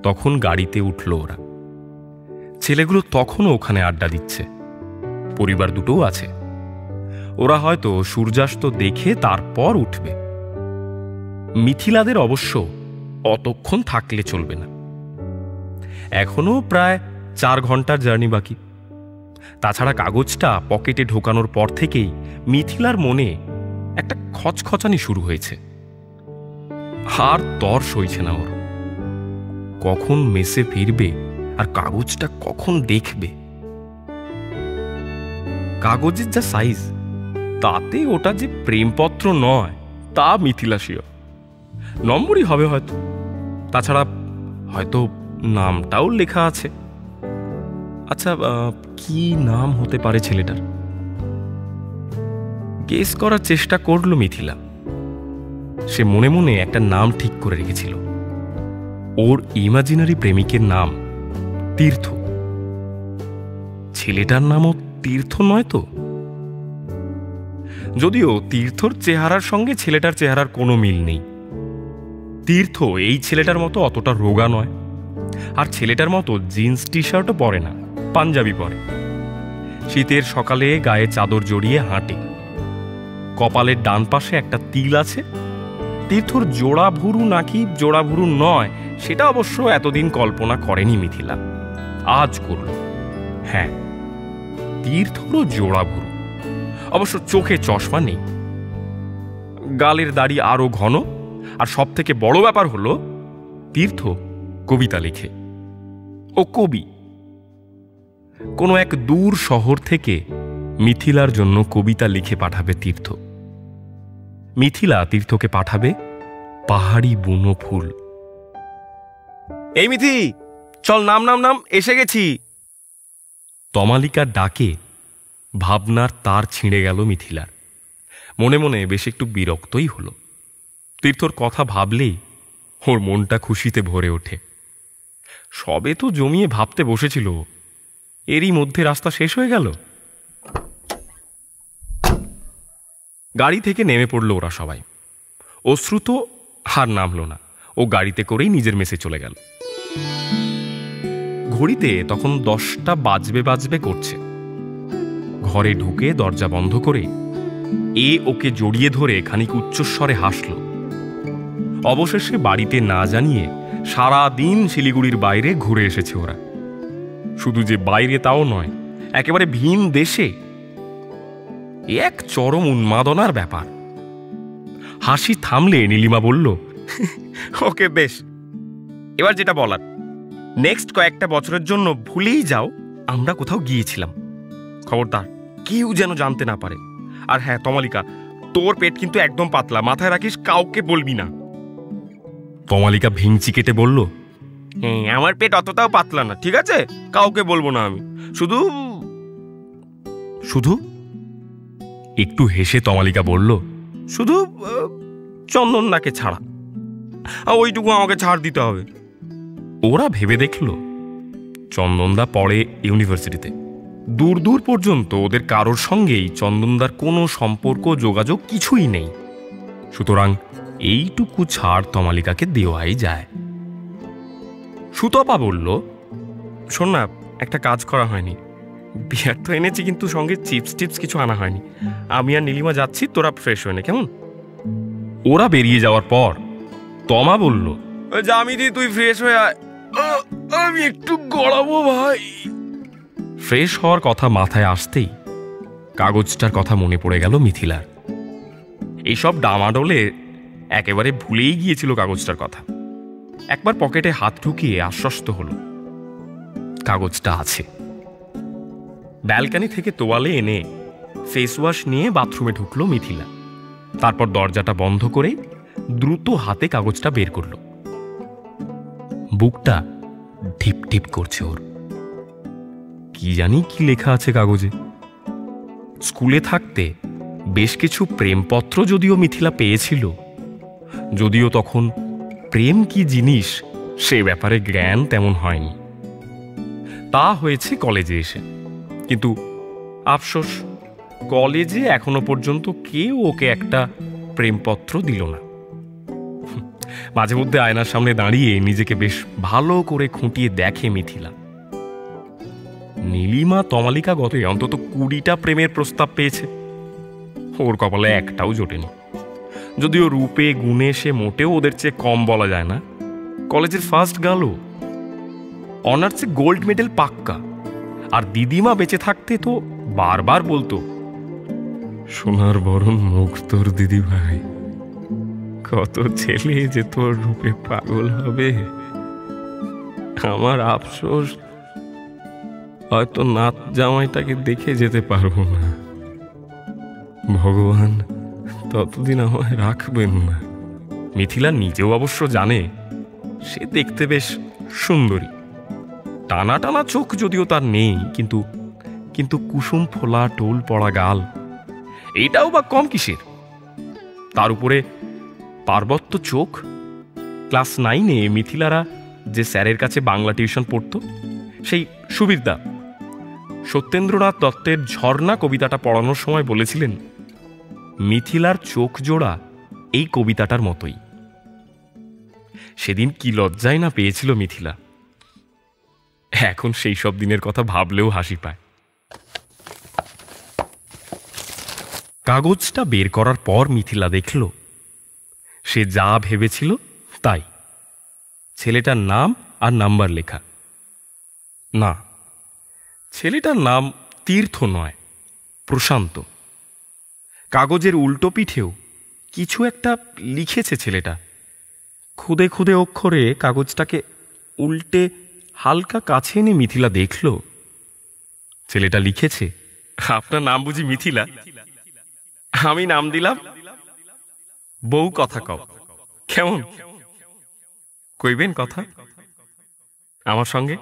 তখন গাড়িতে উঠল ওরা। ছেলেগুলো তখনও ওখানে আড্ডা দিচ্ছে, পরিবার দুটোও আছে। ওরা হয়তো সূর্যাস্ত দেখে তারপর উঠবে। মিথিলাদের অবশ্য অতক্ষণ থাকলে চলবে না, এখনো প্রায় 4 ঘন্টার জার্নি বাকি। তাছাড়া কাগজটা পকেটে ঢোকানোর পর থেকেই মিথিলার মনে একটা খচখচানি শুরু হয়েছে। আর তর সইছে না ওর। কখন মেসে ফিরবে আর কাগজটা কখন দেখবে। কাগজের যা সাইজ তাতে ওটা যে প্রেমপত্র নয় তা মিথিলা শিওর। নম্বরই হবে হয়তো, তাছাড়া হয়তো নামটাও লেখা আছে। আচ্ছা, কি নাম হতে পারে ছেলেটার? গেস করার চেষ্টা করল মিথিলা। সে মনে মনে একটা নাম ঠিক করে রেখেছিল। ওর ইমাজিনারি প্রেমিকের নাম তীর্থ। ছেলেটার নামও তীর্থ নয় তো? যদিও তীর্থর চেহারার সঙ্গে ছেলেটার চেহারার কোনো মিল নেই। তীর্থ এই ছেলেটার মতো অতটা রোগা নয়, আর ছেলেটার মতো জিন্স টি শার্টও পরে না, পাঞ্জাবি পরে। শীতের সকালে গায়ে চাদর জড়িয়ে হাঁটে। কপালের ডান পাশে একটা তিল আছে। তীর্থর জোড়া ভুরু নাকি জোড়া ভুরু নয় সেটা অবশ্য এতদিন কল্পনা করেনি মিথিলা, আজ করল। হ্যাঁ, তীর্থরও জোড়া ভুরু, অবশ্য চোখে চশমা নেই। গালের দাড়ি আরো ঘন, আর সব থেকে বড় ব্যাপার হলো তীর্থ কবিতা লেখে। ও কবি। কোনো এক দূর শহর থেকে মিথিলার জন্য কবিতা লিখে পাঠাবে তীর্থ। মিথিলা তীর্থকে পাঠাবে পাহাড়ি বুনো ফুল। এই মিথি, চল, নাম নাম নাম, এসে গেছি। তমালিকার ডাকে ভাবনার তার ছিঁড়ে গেল মিথিলার। মনে মনে বেশ একটু বিরক্তই হলো। তীর্থর কথা ভাবলেই ওর মনটা খুশিতে ভরে ওঠে। সবে তো জমিয়ে ভাবতে বসেছিল, এরই মধ্যে রাস্তা শেষ হয়ে গেল। গাড়ি থেকে নেমে পড়ল ওরা সবাই। অশ্রুত আর নামল না, ও গাড়িতে করেই নিজের মেসে চলে গেল। ঘড়িতে তখন 10টা বাজবে করছে। ঘরে ঢুকে দরজা বন্ধ করে এ ওকে জড়িয়ে ধরে খানিক উচ্চস্বরে হাসল। অবশেষে বাড়িতে না জানিয়ে সারা দিন শিলিগুড়ির বাইরে ঘুরে এসেছে ওরা। শুধু যে বাইরে তাও নয়, একেবারে ভিন দেশে। এক চরম উন্মাদনার ব্যাপার। হাসি থামলে নীলিমা বলল, ওকে বেশ, এবার যেটা বলার, নেক্সট কয়েকটা বছরের জন্য ভুলেই যাও আমরা কোথাও গিয়েছিলাম। খবরদার কেউ যেন জানতে না পারে। আর হ্যাঁ তমালিকা, তোর পেট কিন্তু একদম পাতলা, মাথায় রাখিস, কাউকে বলবি না। তমালিকা ভিংচি কেটে বলল, হ্যাঁ আমার পেট অতটাও পাতলা না, ঠিক আছে, কাউকে বলবো না আমি। শুধু শুধু একটু হেসে তমালিকা বলল, শুধু চন্দনদাকে ছাড়া, ওইটুকু আমাকে ছাড় দিতে হবে। ওরা ভেবে দেখল চন্দনদা পড়ে ইউনিভার্সিটিতে। দূর দূর পর্যন্ত ওদের কারোর সঙ্গেই চন্দনদার কোনো সম্পর্ক যোগাযোগ কিছুই নেই। সুতরাং এইটুকু ছাড় তমালিকাকে দেওয়াই যায়। সুতপা বলল, শোন না, একটা কাজ করা হয়নি। বিয়ার তো এনেছি, কিন্তু সঙ্গে চিপস টিপস কিছু আনা হয়নি। আমি আর নীলিমা যাচ্ছি, তোরা ফ্রেশ হয়ে নে কেমন? ওরা বেরিয়ে যাওয়ার পর তমা বলল, জামিদি তুই ফ্রেশ হয়ে আয়, আমি একটু গড়াবো ভাই। ফ্রেশ হওয়ার কথা মাথায় আসতেই কাগজটার কথা মনে পড়ে গেল মিথিলার। এইসব ডামাডোলে একেবারে ভুলেই গিয়েছিল কাগজটার কথা। একবার পকেটে হাত ঢুকিয়ে আশ্বস্ত হলো কাগজটা আছে। ব্যালকানি থেকে তোয়ালে এনে ফেস ওয়াশ নিয়ে বাথরুমে ঢুকলো মিথিলা। তারপর দরজাটা বন্ধ করে দ্রুত হাতে কাগজটা বের করল। বুকটা ঢিপ ঢিপ করছে ওর। কি জানি কি লেখা আছে কাগজে। স্কুলে থাকতে বেশ কিছু প্রেমপত্র যদিও মিথিলা পেয়েছিল, যদিও তখন প্রেম কি জিনিস সে ব্যাপারে জ্ঞান তেমন হয়নি। তা হয়েছে কলেজে এসে। কিন্তু আফসোস, কলেজে এখনো পর্যন্ত কেউ ওকে একটা প্রেমপত্র দিল না। মাঝে মধ্যে আয়নার সামনে দাঁড়িয়ে নিজেকে বেশ ভালো করে খুঁটিয়ে দেখে মিথিলা। নীলিমা তমালিকা গতে অন্তত 20টা প্রেমের প্রস্তাব পেয়েছে, ওর কপালে একটাও জোটেনি। যদিও রূপে গুণে সে মোটেও ওদের চেয়ে কম বলা যায় না। কলেজের ফার্স্ট গার্লও, অনার্সে গোল্ড মেডেল পাক্কা। আর দিদিমা বেঁচে থাকতে তো বারবার বলতো, সোনার বরণ মুখ তোর দিদি ভাই, কত ছেলে যে তোর রূপে পাগল হবে। আমার আফসোস, হয়তো নাত জামাইটাকে দেখে যেতে পারবো না। ভগবান ততদিন আমায় রাখবেন না। মিথিলা নিজেও অবশ্য জানে সে দেখতে বেশ সুন্দরী। টানা টানা চোখ যদিও তার নেই, কিন্তু কিন্তু কুসুম ফোলা টোল পড়া গাল, এইটাও বা কম কিসের? তার উপরে পার্বত্য চোখ। ক্লাস 9-এ মিথিলারা যে স্যারের কাছে বাংলা টিউশন পড়ত, সেই সুবীরদা সত্যেন্দ্রনাথ দত্তের ঝর্ণা কবিতাটা পড়ানোর সময় বলেছিলেন, মিথিলার চোখ জোড়া এই কবিতাটার মতোই। সেদিন কি লজ্জায় না পেয়েছিল মিথিলা। এখন সেই সব দিনের কথা ভাবলেও হাসি পায়। কাগজটা বের করার পর মিথিলা দেখল সে যা ভেবেছিল তাই। ছেলেটার নাম আর নাম্বার লেখা। না, ছেলেটার নাম তীর্থ নয়, প্রশান্ত। কাগজের উল্টো পিঠেও কিছু একটা লিখেছে ছেলেটা। খুদে খুদে অক্ষরে কাগজটাকে উল্টে হালকা কাছে এনে মিথিলা দেখল ছেলেটা লিখেছে, আপনার নাম বুঝি মিথিলা? আমি নাম দিলাম বউ কথা কও। কেমন, কইবেন কথা আমার সঙ্গে?